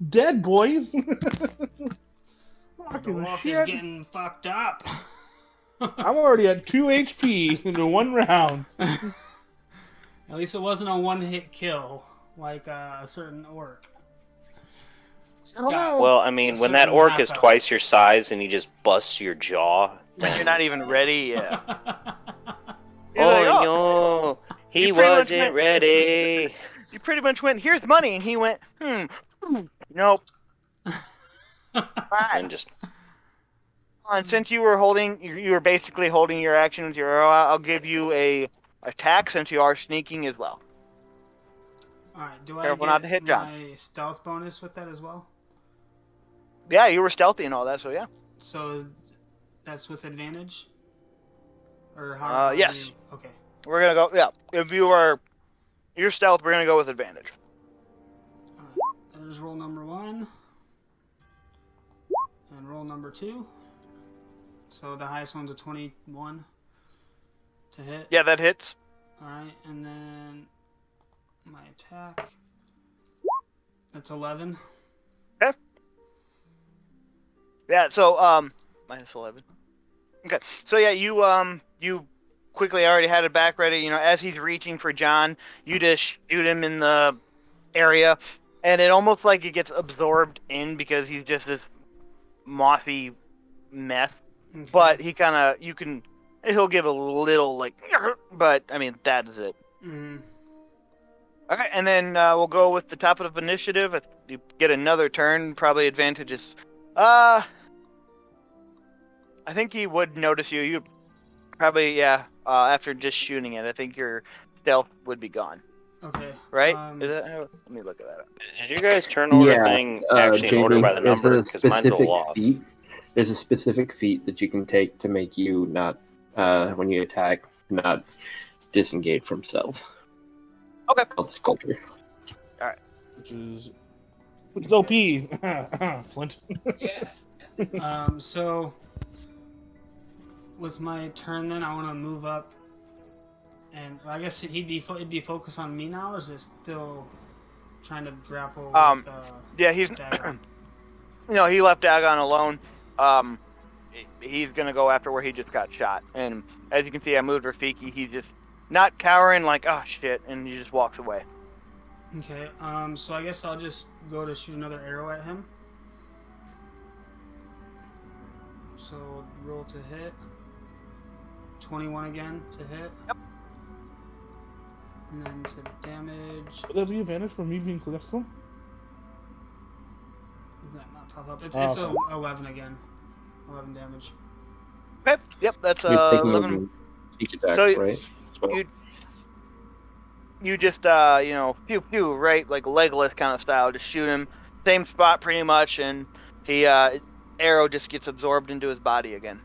Dead, boys! The Fucking wolf is shit! getting fucked up. I'm already at 2 HP into 1 round. At least it wasn't a one-hit kill like a certain orc. I don't know. Well, I mean, when that orc is twice your size and he just busts your jaw. You're not even ready. Yeah. Oh, no. He wasn't ready. You pretty much went, here's money, and he went, nope. And just. And since you were basically holding your action with your arrow, I'll give you a attack since you are sneaking as well. Alright, do Careful I not get to hit John. my stealth bonus with that as well? Yeah, you were stealthy and all that, so yeah. So that's with advantage? Or how? Yes. Okay. We're gonna go. Yeah, if you're stealth, we're gonna go with advantage. Alright, there's roll number 1. And roll number 2. So the highest one's a 21 to hit. Yeah, that hits. Alright, and then my attack That's 11. Yeah. So minus 11. Okay. So yeah, you quickly already had it back ready. You know, as he's reaching for John, you just shoot him in the area, and it almost like he gets absorbed in because he's just this mossy mess. Okay. But he kind of, he'll give a little like, but I mean that is it. Mm-hmm. Okay, and then we'll go with the top of initiative. If you get another turn, probably advantages. I think he would notice you. You probably, yeah. After just shooting it, I think your stealth would be gone. Okay. Right? Is that let me look at that up. Is your guys' turn order Yeah, thing actually in order Jamie, by the there's number? a Because mine's a specific little off. feat. There's a specific feat that you can take to make you not, when you attack, not disengage from stealth. Okay. Called Sculpture. Which is OP. Flint. So with my turn, then I want to move up, and I guess it'd be focused on me now, or is it still trying to grapple with? Yeah, he's Dagon? he left Dagon alone. He's gonna go after where he just got shot, and as you can see, I moved Rafiki. He's just not cowering like, oh shit, and he just walks away. Okay. So I guess I'll just go to shoot another arrow at him. So roll to hit. 21 again to hit. Yep. And then to damage. Would there be advantage for me being critical? Does that not pop up? It's Okay. 11 again. 11 damage. Okay, yep, that's You're taking 11. a sneak attack, So right? So, You just pew pew, right, like Legolas kind of style, just shoot him, same spot pretty much, and he arrow just gets absorbed into his body again.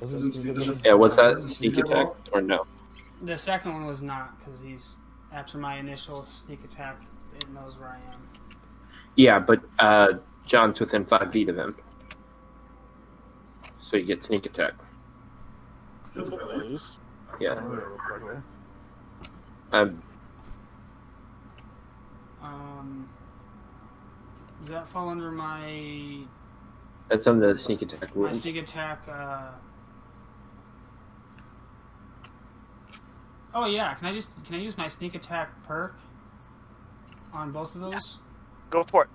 yeah, was that sneak attack or no? The second one was not, because he's after my initial sneak attack, it knows where I am. Yeah, but John's within 5 feet of him. So you get sneak attack. Yeah. Does that fall under my That's under the sneak attack my rules. sneak attack? Oh yeah, can I use my sneak attack perk on both of those? Go for it.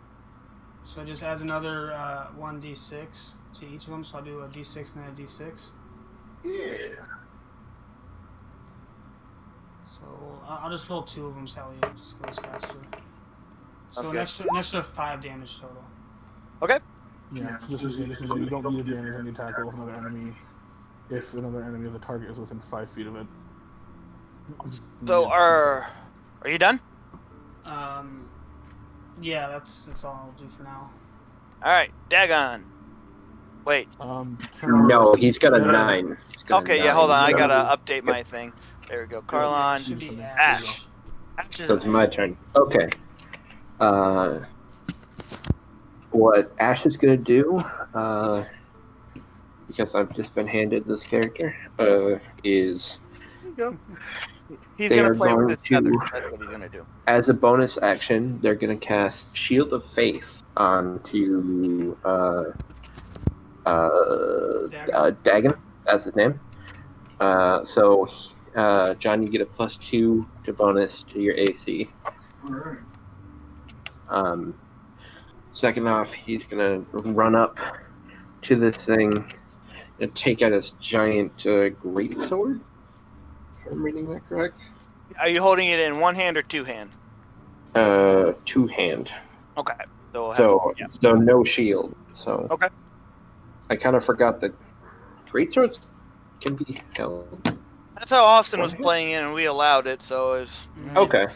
So it just adds another 1d6 to each of them. So I'll do a d6 and then a d6. Yeah. So I'll just roll 2 of them, so it just goes faster. So Okay. an extra 5 damage total. Okay. Yeah, this is you don't need advantage when you tackle with another enemy if another enemy of the target is within 5 feet of it. So Yeah. are you done? Yeah, that's all I'll do for now. All right, Dagon. Wait. No, he's got a 9. He's got a Okay, yeah, 9. hold on. I So- gotta update my thing. There we go. Carlon. Should be Ash. Ash is So it's my turn. Okay. What Ash is gonna do, because I've just been handed this character, is He's They gonna are play with going his feathers. to- That's what he's gonna do. as a bonus action, they're gonna cast Shield of Faith onto Dagon. That's his name. So John, you get a +2 to bonus to your AC. Second off, he's gonna run up to this thing and take out his giant great sword. If I'm reading that correct. Are you holding it in one hand or two hand? 2 hand. Okay. So, we'll have- So yeah. so no shield. So Okay. I kind of forgot that great swords can be held. That's how Austin was playing it, and we allowed it. So it's Okay.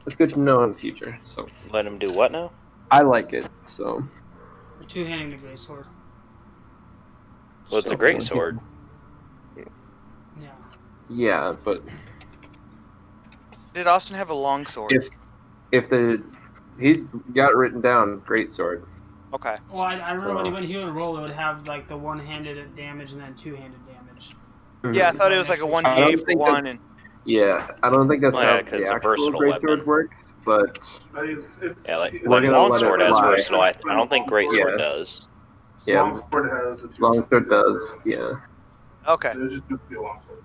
That's good to know in the future. So Let him do what now? I like it. So We're two-handing the great sword. Well, it's so- a great sword. Yeah. Yeah, but Did Austin have a long sword? if he's got it written down, great sword. Okay. Well, I remember when he would roll, it would have like the one-handed damage and then two-handed damage. Yeah, I thought it was like a 1d8 for think one, and Yeah, I don't think that's Well, yeah, how 'cause the it's a actual versatile great weapon. sword works. but Yeah, like We're gonna let longsword it has fly. versatile. I don't think greatsword Yeah. does. yeah, Longsword has a two. longsword does. Yeah, Okay. It's just gonna be a longsword.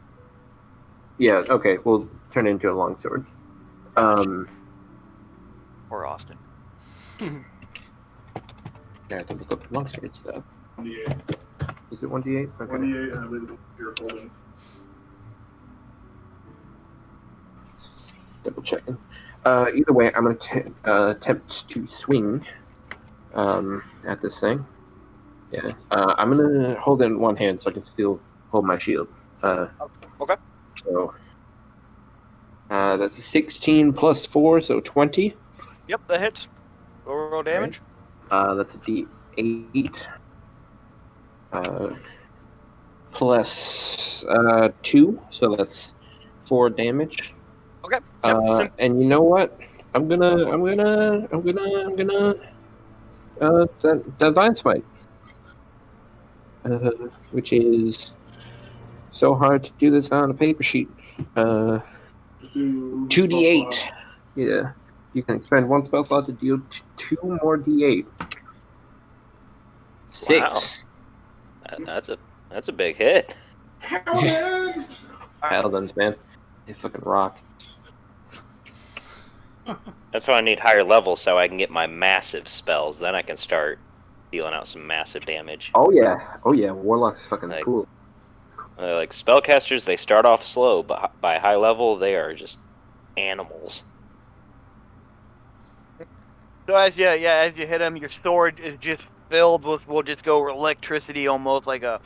yeah. Okay, we'll turn it into a longsword. Or Austin. Yeah, I have to look up longsword stuff. 1d8. Is it 1d8? Okay. 1d8, and I believe it's your golden. Double checking. Either way, I'm going to attempt to swing at this thing. Yeah. I'm going to hold it in one hand so I can still hold my shield. Okay. So that's a 16 plus 4, so 20. Yep, that hits. Roll damage. That's a d8 plus 2, so that's 4 damage. Okay. Yep. And you know what? I'm gonna divine smite, which is so hard to do this on a paper sheet. Just do 2d8. spell Yeah, you can expend 1 spell slot to deal 2 more d8. 6. Wow. That's a big hit. Paladins! Paladins, man, they fucking rock. That's why I need higher levels so I can get my massive spells. Then I can start dealing out some massive damage. Oh yeah, Warlock's fucking Like- cool. Like spellcasters, they start off slow, but by high level, they are just animals. So as you hit him, your sword is just filled with will just go electricity, almost like a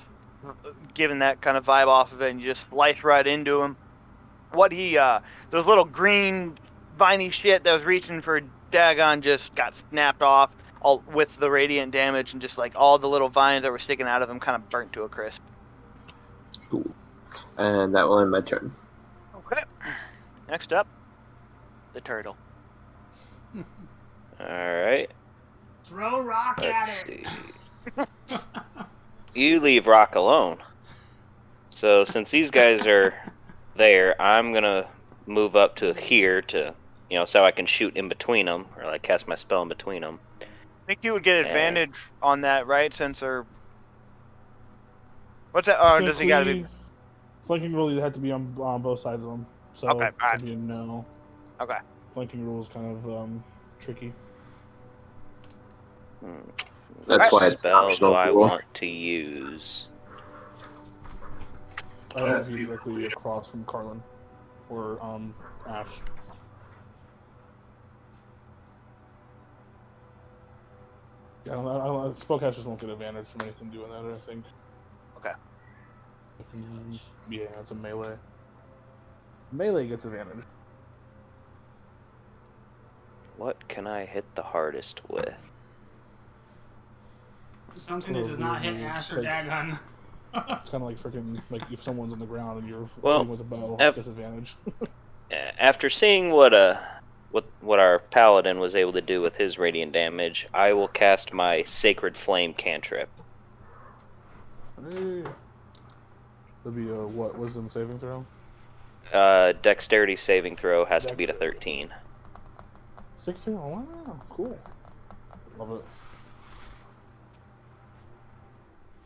giving that kind of vibe off of it, and you just slice right into him. What he those little green viney shit that was reaching for Dagon just got snapped off, all with the radiant damage, and just like all the little vines that were sticking out of him kind of burnt to a crisp. Cool. And that will end my turn. Okay. Next up, the turtle. Alright, Throw rock at let's it. see. You leave Rock alone. So since these guys are there, I'm gonna move up to here to, so I can shoot in between them, or like cast my spell in between them. I think you would get advantage on that, right? Since they're what's that? Oh, does he gotta be? Flanking rule? You have to be on both sides of them. So Okay, alright. to be a no. Okay. Flanking rule is kind of tricky. That's why What it's spell do optional I rule. want to use? I don't be directly across from Carlin or Ash. Yeah, spellcasters won't get advantage from anything doing that, I think. Okay. Yeah, it's a melee. Melee gets advantage. What can I hit the hardest with? Something that does not hit Ash or Dagon. It's kind of like freaking like if someone's on the ground and you're Well, shooting with a bow, F- disadvantage. After seeing what our paladin was able to do with his radiant damage, I will cast my Sacred Flame cantrip. Hey. That'd be a what? Wisdom saving throw? Dexterity saving throw has to beat a Dexterity. 13. 16? Oh, wow, cool. Love it.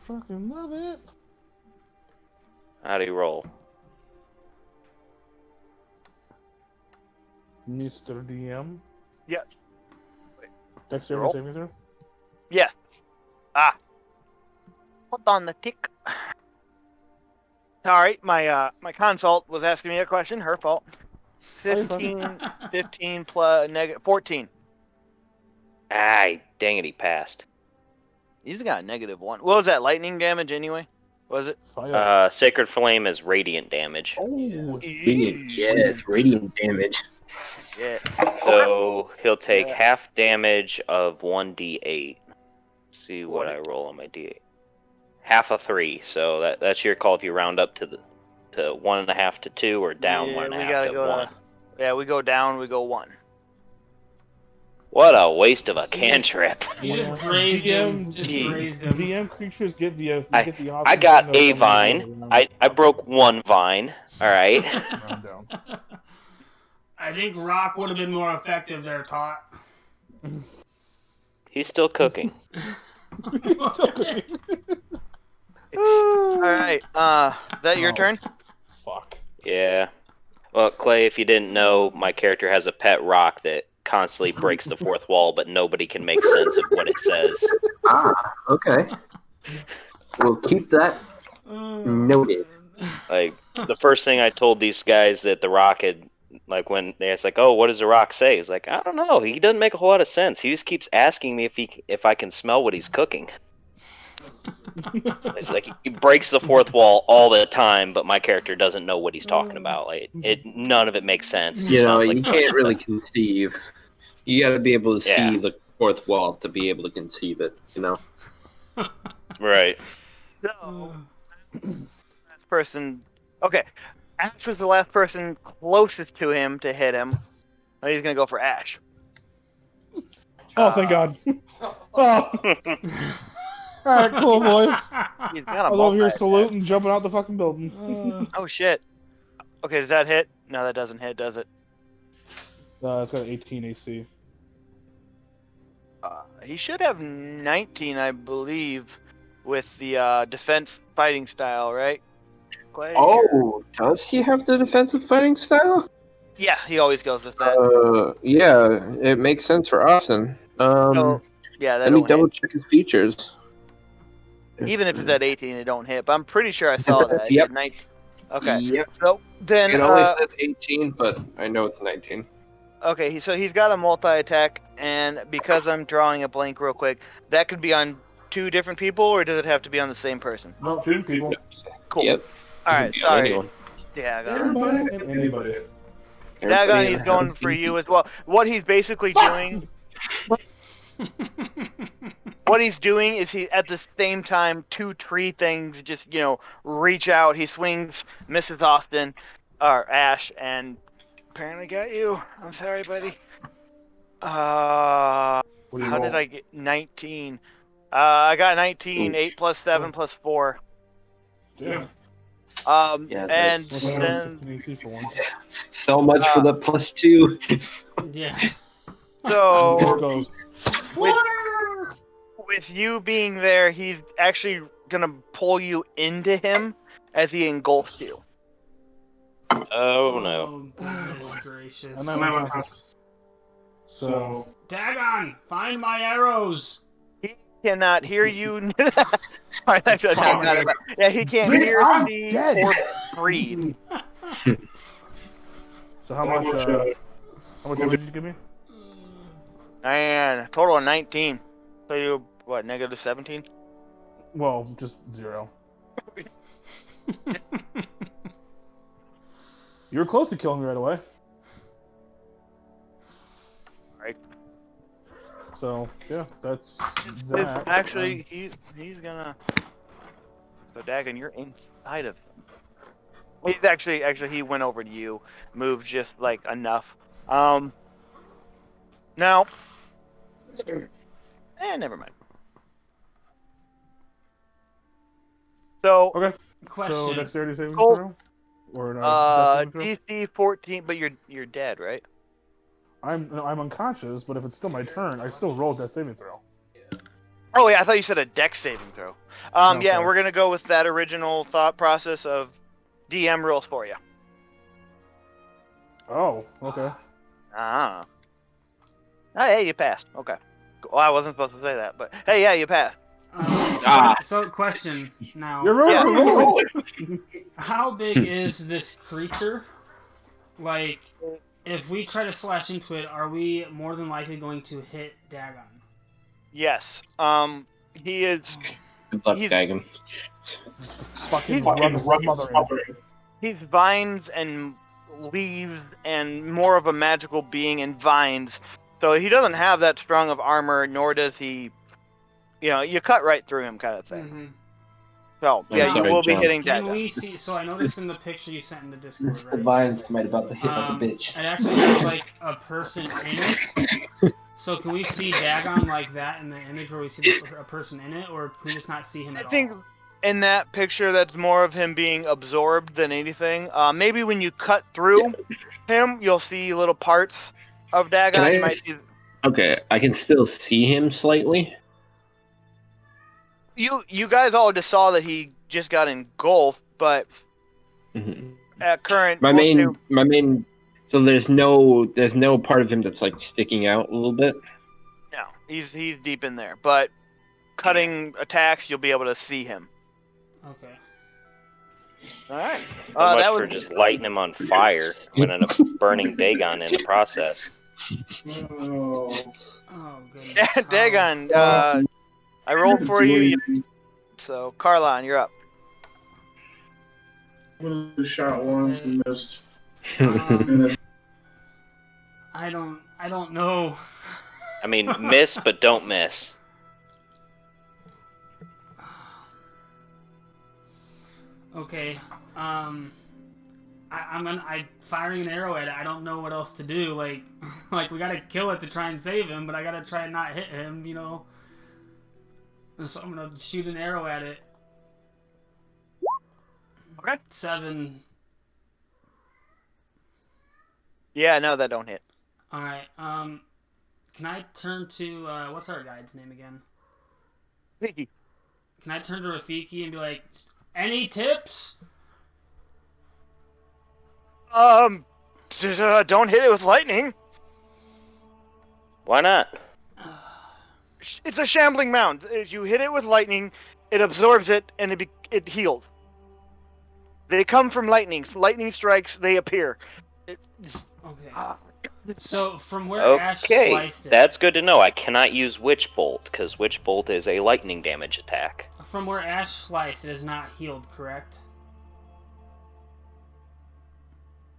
Fucking love it. How do you roll? Mr. DM. Yeah. Dexterity Roll. saving throw? Yes. Hold on the tick. All right, my consult was asking me a question. Her fault. 15 plus negative 14. Ay, dang it, he passed. He's got a -1. What was that? Lightning damage anyway? Was it? Fire. Sacred Flame is radiant damage. Oh! Yes, radiant damage. Yeah. So he'll take Yeah. half damage of 1d8. See what What I roll on my d8. Half a 3, so that's your call if you round up to 1.5 to 2 or down Yeah, 1.5 we gotta to go 1. Yeah, we go down. We go 1. What a waste of a cantrip. You just Yeah. grazed him. Just Jeez. grazed him. DM creatures get the option. I got to a go vine. around. I broke one vine. All right. Round down. I think rock would have been more effective there, Tot. He's still cooking. All right. That your turn? Fuck. Yeah. Well, Clay, if you didn't know, my character has a pet rock that constantly breaks the fourth wall, but nobody can make sense of what it says. Ah, okay. We'll keep that noted. Like, the first thing I told these guys that the rock had, like, when they asked, like, oh, what does the rock say? He's like, I don't know. He doesn't make a whole lot of sense. He just keeps asking me if I can smell what he's cooking. It's like he breaks the fourth wall all the time, but my character doesn't know what he's talking about. Like, none of it makes sense. It You know, sounds like you can't really conceive. You got to be able to Yeah. see the fourth wall to be able to conceive it. You know. Right. So, last person. Okay, Ash was the last person closest to him to hit him. Now he's gonna go for Ash. Oh, thank God. Oh. Alright, cool, boys. He's got I a was over here multi-attack. saluting, jumping out the fucking building. Oh shit. Okay, does that hit? No, that doesn't hit, does it? It's got an 18 AC. He should have 19, I believe, with the defense fighting style, right? Clay? Oh, does he have the defensive fighting style? Yeah, he always goes with that. Yeah, it makes sense for Austin. So, yeah, that Let me don't double hit. check his features. Even if it's at 18, it don't hit. But I'm pretty sure I saw that. Yep. 19. Okay. Yep. So then, It only says 18, but I know it's 19. okay, so he's got a multi-attack, and because I'm drawing a blank real quick, that could be on 2 different people, or does it have to be on the same person? No, 2 people. Cool. Yep. All It right, could be on sorry. anyone. Dagon. Everybody and anybody. Dagon, Everybody he's in the going house. for you as well. What he's basically doing, what he's doing is he at the same time 2 tree things just reach out. He swings, misses Austin, or Ash, and apparently got you. I'm sorry, buddy. What do you How roll? did I get 19? I got 19. Ooh. 8 plus 7 plus 4. Yeah. Yeah, And What's that, then 16 AC for once? So much for the +2. Yeah. It so goes. with you being there, he's actually gonna pull you into him as he engulfs you. Oh, no. Goodness gracious. And I'm unconscious. So, Dagon, find my arrows. He cannot hear you. Sorry, that's not yeah, he can't Bitch, hear, I'm see, dead. or breathe. so how much damage did you give me? And total of 19. So you what? Negative 17. Well, just 0. You were close to killing me right away. Right. So, yeah, that's that. Actually, he's gonna. So Dagon, you're inside of him. He's actually he went over to you, moved just like enough. Now. Never mind. So, Okay, so Question. dexterity saving Cool. throw? Or no, dex saving throw? DC 14, but you're dead, right? I'm unconscious, but if it's still my turn, I still roll that saving throw. Oh yeah, I thought you said a dex saving throw. No, Yeah, sorry. and we're gonna go with that original thought process of DM rules for you. Oh, okay. Ah. Oh, hey, you passed. Okay. Well, I wasn't supposed to say that, but hey, yeah, you passed. So, question now. You're right. Yeah. Roll. How big is this creature? Like, if we try to slash into it, are we more than likely going to hit Dagon? Yes. He is. Good luck, He's- Dagon. Fucking Fucking run run smothering. He's vines and leaves and more of a magical being in vines. So he doesn't have that strong of armor, nor does he. You cut right through him, kind of thing. Mm-hmm. So I'm yeah, you sorry, will be John. hitting Can Dagon. we see? So I noticed in the picture you sent in the Discord, The right? vines might about to hit like a Um, bitch. It actually has like a person in it. So can we see Dagon like that in the image where we see a person in it, or can we just not see him I at think all? in that picture, that's more of him being absorbed than anything. Maybe when you cut through him, you'll see little parts of Dagon. Can You I might s- see. Okay, I can still see him slightly. You guys all just saw that he just got engulfed, but Mhm. at current, My we'll say- main. So there's no part of him that's like sticking out a little bit. no, he's deep in there. But cutting attacks, you'll be able to see him. Okay. All right. So much that for was just lighting him on fire and then burning Dagon in the process. Oh. Oh goodness. Dagon. I rolled for you. So Carlon, you're up. I'm gonna shot once and missed. Um, I don't know. I mean, miss, but don't miss. Okay. I'm firing an arrow at it. I don't know what else to do. Like, like we gotta kill it to try and save him, but I gotta try and not hit him. You know. And so I'm gonna shoot an arrow at it. Okay. 7. Yeah, no, that don't hit. All right. Can I turn to what's our guide's name again? Vicky. Can I turn to Rafiki and be like, any tips? Don't hit it with lightning. Why not? It's a shambling mound. If you hit it with lightning, it absorbs it and it heals. They come from lightning. Lightning strikes, they appear. Okay. So from where Ash Okay, sliced it, that's good to know. I cannot use Witch Bolt because Witch Bolt is a lightning damage attack. from where Ash sliced, it is not healed, correct?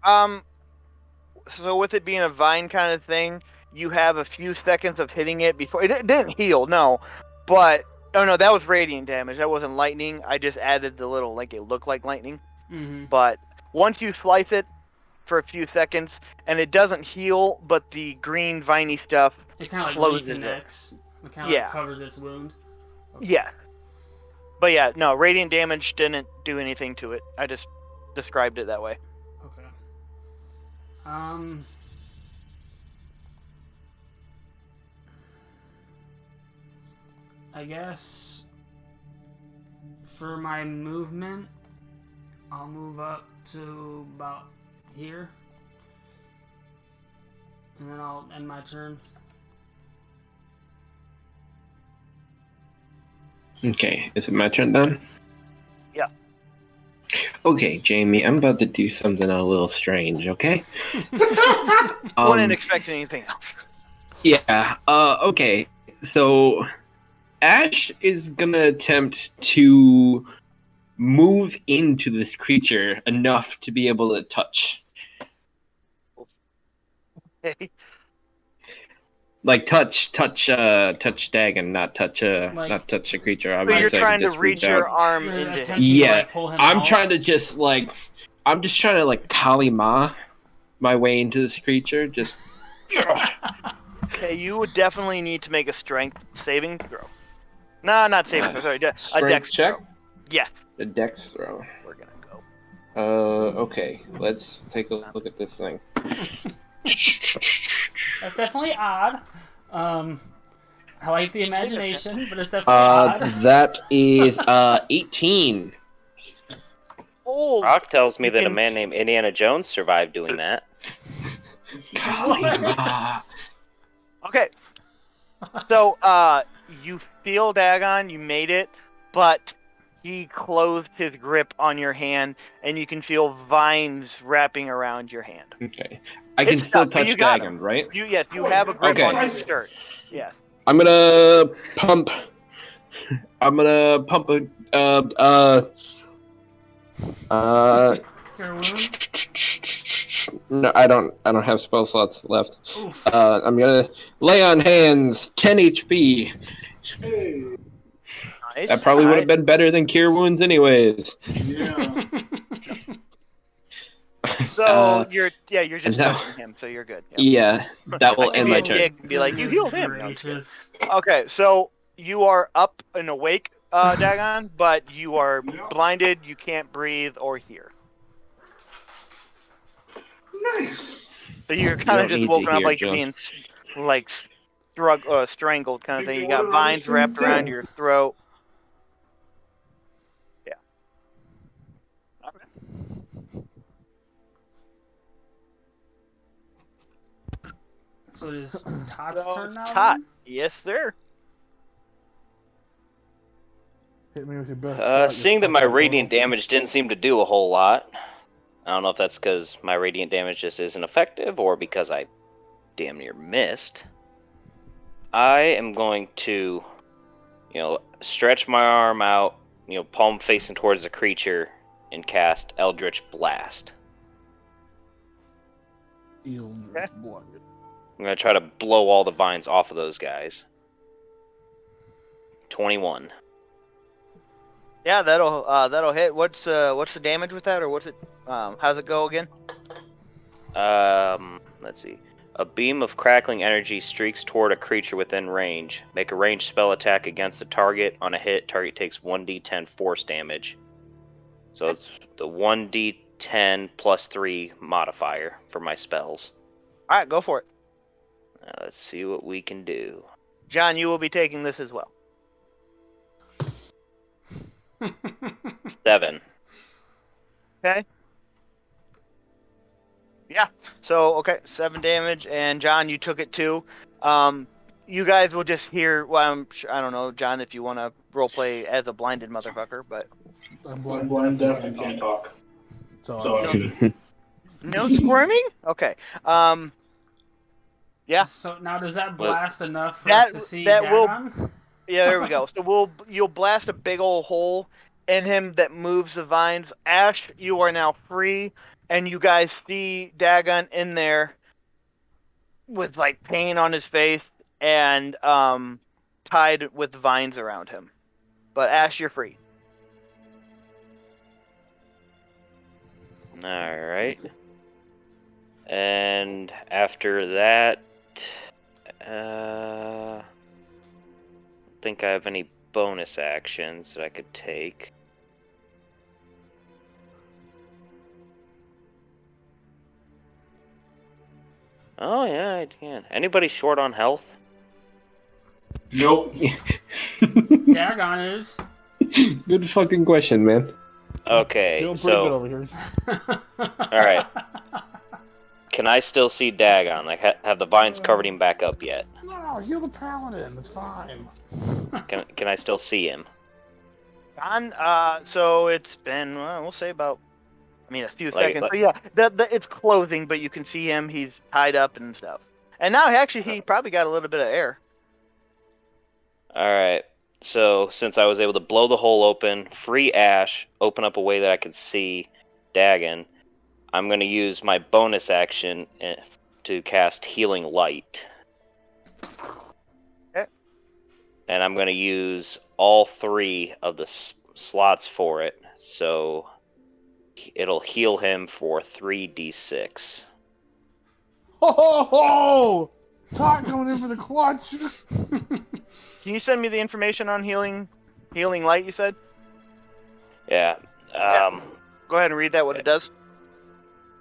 So with it being a vine kind of thing, you have a few seconds of hitting it before it didn't heal, no. But oh no, that was radiant damage. That wasn't lightning. I just added the little like it looked like lightning. Mm-hmm. But once you slice it for a few seconds and it doesn't heal, but the green viney stuff It kind of like closes it. reconnects. It kind of Yeah. like covers its wound. Okay. Yeah. But yeah, no, radiant damage didn't do anything to it. I just described it that way. Okay. I guess for my movement, I'll move up to about here. And then I'll end my turn. Okay, is it my turn then? Yeah. Okay, Jamie, I'm about to do something a little strange, okay? Wouldn't expect anything else. Yeah, okay. So, Ash is gonna attempt to move into this creature enough to be able to touch. Okay. Like touch Dagon, not touch Like- not touch the creature. So Obviously, you're I can trying to just reach out. your arm You're into him. attempting Yeah, to like pull him I'm out. trying to just like, I'm just trying to like Kali Ma my way into this creature. Just Okay, you would definitely need to make a strength saving throw. No, not saving throw. Sorry, a strength dex check. throw. Yes, The dex throw. we're gonna go. Okay. Let's take a look at this thing. That's definitely odd. I like the imagination, but it's definitely odd. That is 18. Oh, Rock tells me You that a can- man named Indiana Jones survived doing that. Kali Ma. okay. So, you feel Dagon, you made it, but he closed his grip on your hand, and you can feel vines wrapping around your hand. Okay. I can It's still tough, but touch you got Dagon, right? Yes, you have a grip Okay. on his shirt. Yes. I'm gonna pump. I'm gonna pump a. Cure wounds? No, I don't have spell slots left. Oof. I'm gonna lay on hands, 10 HP. Hey. Nice. That probably would nice. have been better than cure wounds, anyways. Yeah. So you're just no. touching him, so you're good. Yeah. Yeah, that will I can end be my a turn. dick and be like, you healed him. No, I'm just kidding. Gracious. Okay, so you are up and awake. Dagon, but you are blinded. You can't breathe or hear. Nice. So you're You kind of don't just need to woken up hear, like you're John. being like strangled kind of thing. You People, got what are vines these wrapped things around doing? your throat. Yeah. So it is Todd's So turn it's now. Tot. then? Yes, sir. Hit me with your best shot. you Seeing that my fucking radiant portal. damage didn't seem to do a whole lot, I don't know if that's because my radiant damage just isn't effective or because I damn near missed. I am going to, stretch my arm out, palm facing towards the creature, and cast Eldritch Blast. Eldritch Blast. I'm going to try to blow all the vines off of those guys. 21. Yeah, that'll hit. What's the damage with that, or what's it? How's it go again? Let's see. A beam of crackling energy streaks toward a creature within range. Make a ranged spell attack against the target. On a hit, target takes 1d10 force damage. So it's the 1d10 plus 3 modifier for my spells. All right, go for it. Let's see what we can do. John, you will be taking this as well. 7. Okay. Yeah. So okay, 7 damage, and John, you took it too. You guys will just hear. Well, I don't know, John, if you want to roleplay as a blinded motherfucker, but I'm Blind, blind, definitely can't talk. So So, no squirming. Okay. Yeah. So now does that What? blast enough for That- us to see that will- Dagon? Yeah, there we go. So you'll blast a big old hole in him that moves the vines. Ash, you are now free, and you guys see Dagon in there with like pain on his face and tied with vines around him. But Ash, you're free. Alright. And after that, I don't think I have any bonus actions that I could take. Oh yeah, I can. Anybody short on health? nope. Dagon is. Good fucking question, man. Okay, feeling pretty good so over here. All right. Can I still see Dagon? Like, have the vines covered him back up yet? No, you're the paladin. It's fine. Can I still see him? John, so it's been we'll say about a few Like- seconds. So yeah, it's closing, but you can see him. He's tied up and stuff. And now he probably got a little bit of air. Alright, so since I was able to blow the hole open, free Ash, open up a way that I could see Dagon, I'm going to use my bonus action to cast Healing Light. Okay. And I'm going to use all 3 of the slots for it, so it'll heal him for 3d6. Ho ho ho! Todd going in for the clutch. Can you send me the information on healing light? You said. Yeah. Go ahead and read that. What it does.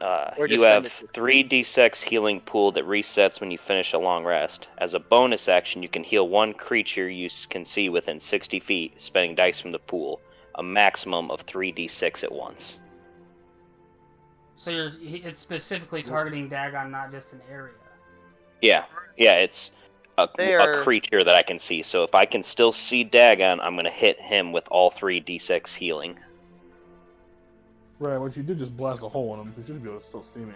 Or You just send have it 3d6 healing pool that resets when you finish a long rest. As a bonus action, you can heal one creature you can see within 60 feet, spending dice from the pool. A maximum of 3d6 at once. So it's specifically targeting Dagon, not just an area. Yeah, it's a creature that I can see. So if I can still see Dagon, I'm going to hit him with all 3d6 healing. Right, what you did just blast a hole in him. You should be able to still see me.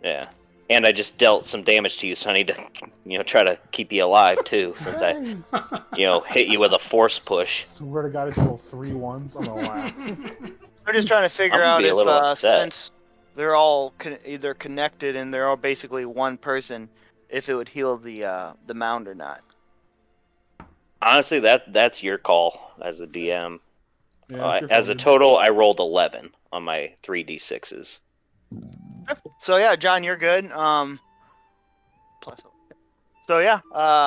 Yeah. And I just dealt some damage to you, so I need to, try to keep you alive, too, since Thanks. I, hit you with a force push. Swear to God, if you roll 3 ones, I'm gonna laugh. We're just trying to figure I'm gonna out be a little if upset. since they're all either connected and they're all basically one person, if it would heal the mound or not. Honestly, that's your call as a DM. Yeah, sure, As a dude. total, I rolled 11 on my 3d6s. So yeah, John, you're good. So yeah,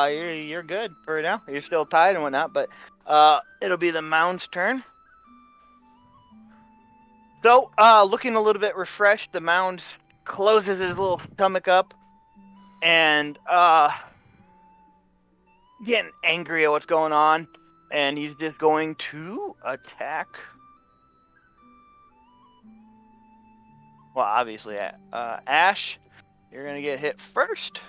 you're good for now. You're still tied and whatnot, but It'll be the mound's turn. So, looking a little bit refreshed, the mound closes his little stomach up and getting angry at what's going on, and he's just going to attack. Well, obviously, Ash, you're gonna get hit first.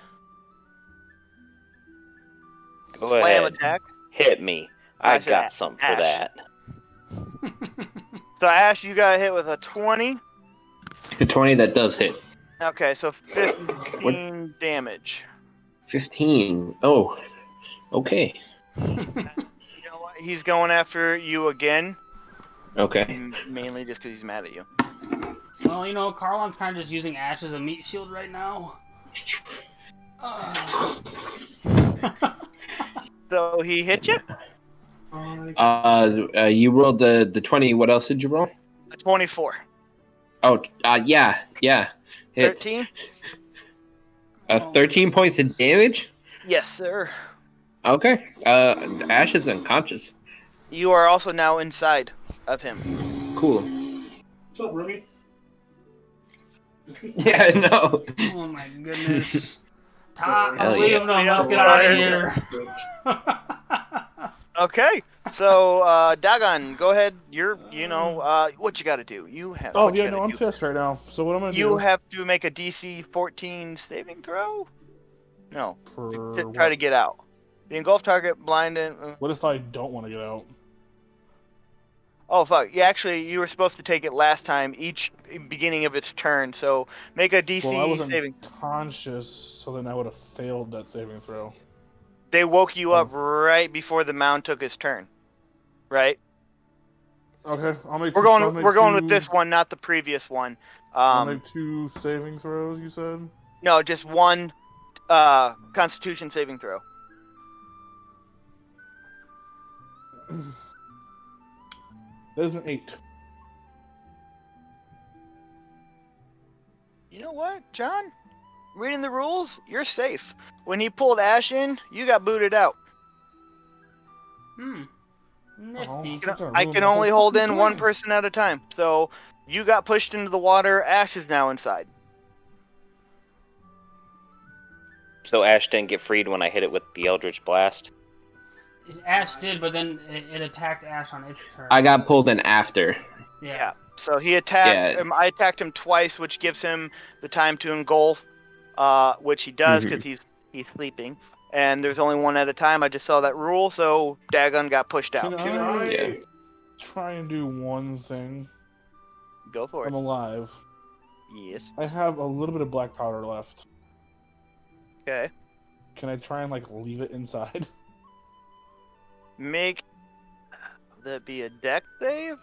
Go Slam ahead. attack. Hit me. I I said got something for Ash. that. So Ash, you got hit with a 20. The 20 that does hit. Okay, so 15 damage. 15. Oh, okay. You know what? He's going after you again, Okay. mainly just because he's mad at you. Well, you know, Carlon's kind of just using Ash as a meat shield right now. So he hit you? You rolled the 20. What else did you roll? A 24. Oh, yeah. Hits. 13? 13 points of damage? Yes, sir. Okay. Ash is unconscious. You are also now inside of him. Cool. What's up, Remy? Yeah, no. Oh my goodness. Tom, Hell leave yeah. them. Let's get out of here. Okay, so Dagon, go ahead. What you got to do? You have. Oh what you yeah, no, gotta I'm do. pissed right now. So what I'm gonna You do? have to make a DC 14 saving throw. No, For to try to get out. The engulfed target blinded. What if I don't want to get out? Oh fuck! Yeah, actually, you were supposed to take it last time. Each beginning of its turn. So make a DC Well, I wasn't saving. conscious, so then I would have failed that saving throw. They woke you up right before the mound took his turn. Right. Okay, I'll make. We're going with this one, not the previous one. I'll make 2 saving throws. You said. No, just one Constitution saving throw. That is an 8. You know what, John? Reading the rules, you're safe. When he pulled Ash in, you got booted out. Nifty. I can only hold in one person at a time. So you got pushed into the water. Ash is now inside. So Ash didn't get freed when I hit it with the Eldritch Blast. Ash did, but then it attacked Ash on its turn. I got pulled in after. Yeah. So he attacked. Yeah. I attacked him twice, which gives him the time to engulf, which he does because he's sleeping. And there's only one at a time. I just saw that rule, so Dagon got pushed out. Can I Yeah. try and do one thing? Go for it. I'm alive. Yes. I have a little bit of black powder left. Okay. Can I try and leave it inside? Make that be a deck save.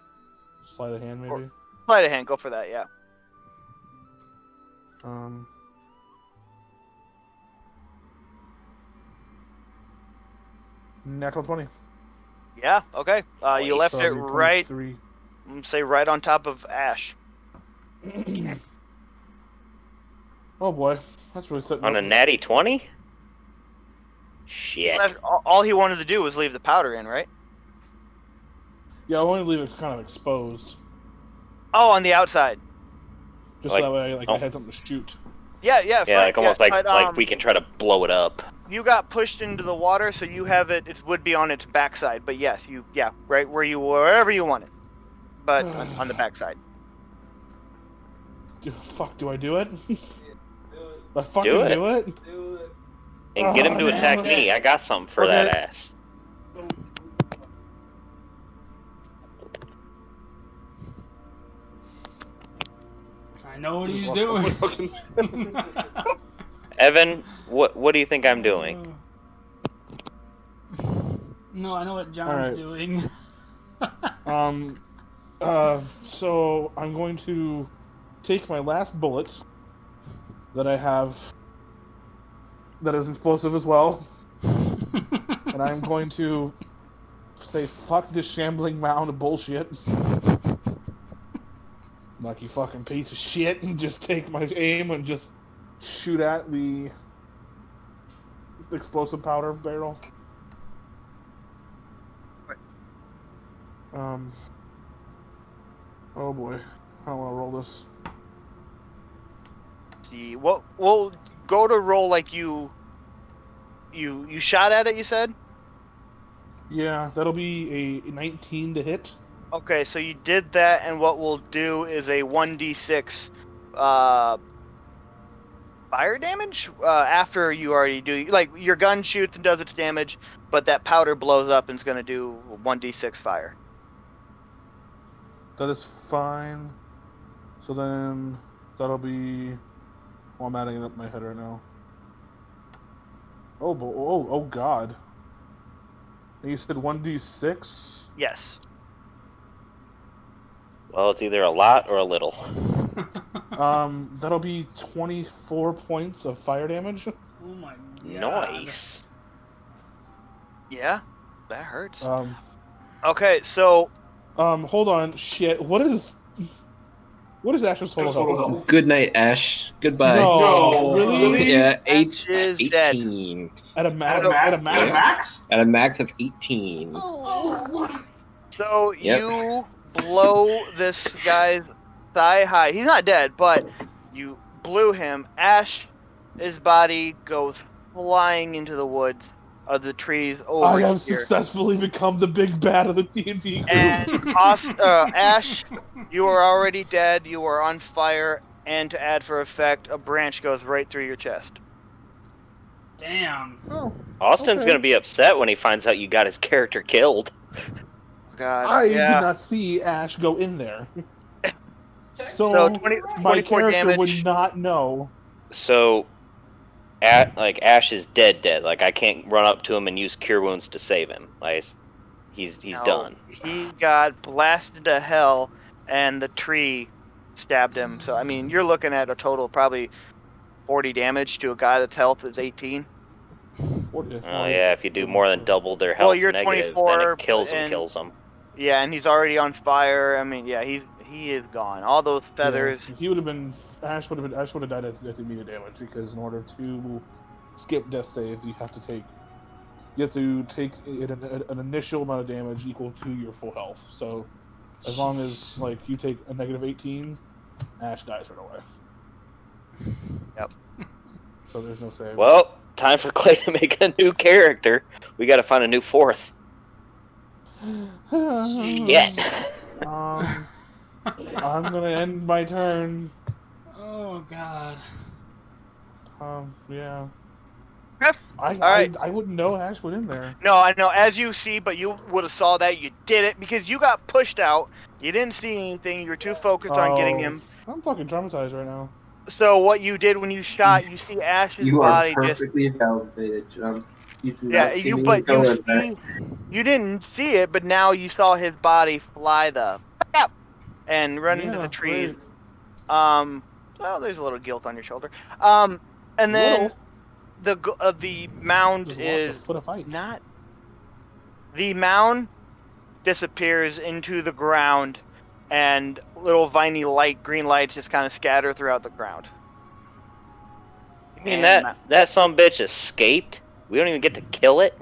Sleight of hand, maybe. Sleight of hand. Go for that. Yeah. Natural 20. Yeah. Okay. You left So it I'll do right. 23. Say right on top of Ash. Oh boy, that's really setting On a up. natty 20? Shit. All he wanted to do was leave the powder in, right? Yeah, I want to leave it kind of exposed, Oh, on the outside. just Like- so that way I oh. had something to shoot. Yeah. Yeah, fine, like almost like but, we can try to blow it up. You got pushed into the water, so you have it. It would be on its backside, but yes, right wherever you want it, but on the backside. Fuck, do I do it? I fucking Do it. do it? And get him to attack me. I got something for that Okay. ass. I know what he's Lost my doing. fucking- Evan, what do you think I'm doing? No, I know what John's Alright. doing. So I'm going to take my last bullet that I have that is explosive as well, and I'm going to say fuck this shambling mound of bullshit. Like, you fucking piece of shit, and just take my aim and just shoot at the explosive powder barrel. Oh boy, I don't want to roll this. See, what? We'll go to roll like you shot at it. You said. Yeah, that'll be a 19 to hit. Okay, so you did that, and what we'll do is a 1d6 fire damage after you already do. Like, your gun shoots and does its damage, but that powder blows up and is going to do 1d6 fire. That is fine. So then that'll be. Well, I'm adding it up in my head right now. Oh God. And you said 1d6. Yes. Well, it's either a lot or a little. That'll be 24 points of fire damage. Oh my god. Nice. Yeah, that hurts. Um, Okay, so hold on. Shit. What is Ash's total health? Good night, Ash. Goodbye. No, really? Yeah, Ash is dead. 18. At a max. At a max? At a max of 18. So Yep. you blow this guy's thigh high. He's not dead, but you blew him. Ash, his body goes flying into the woods of the trees over I have here. successfully become the big bad of the D&D group. And Ash, you are already dead. You are on fire. And to add for effect, a branch goes right through your chest. Damn. Oh, Austin's okay. gonna be upset when he finds out you got his character killed. God, I yeah. did not see Ash go in there. So So 20, my 24 character damage. would not know. So, Ash is dead. Like I can't run up to him and use Cure Wounds to save him. Like he's No, done. He got blasted to hell, and the tree stabbed him. So I mean, you're looking at a total of probably 40 damage to a guy that's health is 18. Oh yeah, if you do more than double their Well, health you're negative, then 24 it kills and- him. Yeah, and he's already on fire. I mean, yeah, he is gone. All those feathers. Yeah, he would have been. Ash would have died at the immediate damage because in order to skip death save, you have to take an initial amount of damage equal to your full health. So as long as like you take a negative 18, Ash dies right away. Yep. So there's no save. Well, time for Clay to make a new character. We got to find a new fourth. Jeez. Yeah. I'm gonna end my turn. Oh god. Yeah. Yep. I wouldn't know Ash went in there. No, I know. As you see, but you would have saw that. You did it because you got pushed out. You didn't see anything. You were too focused on getting him. I'm fucking traumatized right now. So what you did when you shot, you see Ash's You body are just. perfectly validated, John. You do Yeah, not see you me but go you in there. see, you didn't see it, but now you saw his body fly the and run into the trees. Great. Well, there's a little guilt on your shoulder. And then the mound Just lost a is foot of fight. not. The mound disappears into the ground, and little viney green lights just kind of scatter throughout the ground. You mean And that sumbitch escaped? We don't even get to kill it?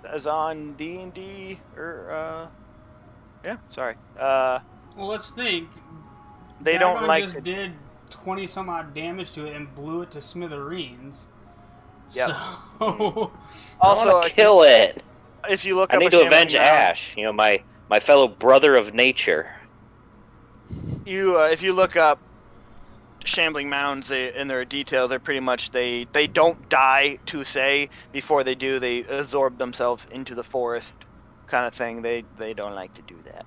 as on D&D yeah, sorry. Well, let's think. They don't Dagon like just it. did 20 some odd damage to it and blew it to smithereens. Yep. So I Also, want to kill it. if you look I up need a to shambling avenge mound, Ash. You know, my fellow brother of nature. if you look up shambling mounds in their details, they're pretty much they don't die to say. Before they do, they absorb themselves into the forest, kind of thing. They don't like to do that.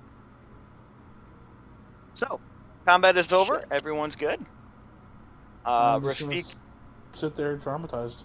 So, combat is over. Shit. Everyone's good. I'm just gonna Rafik, sit there traumatized.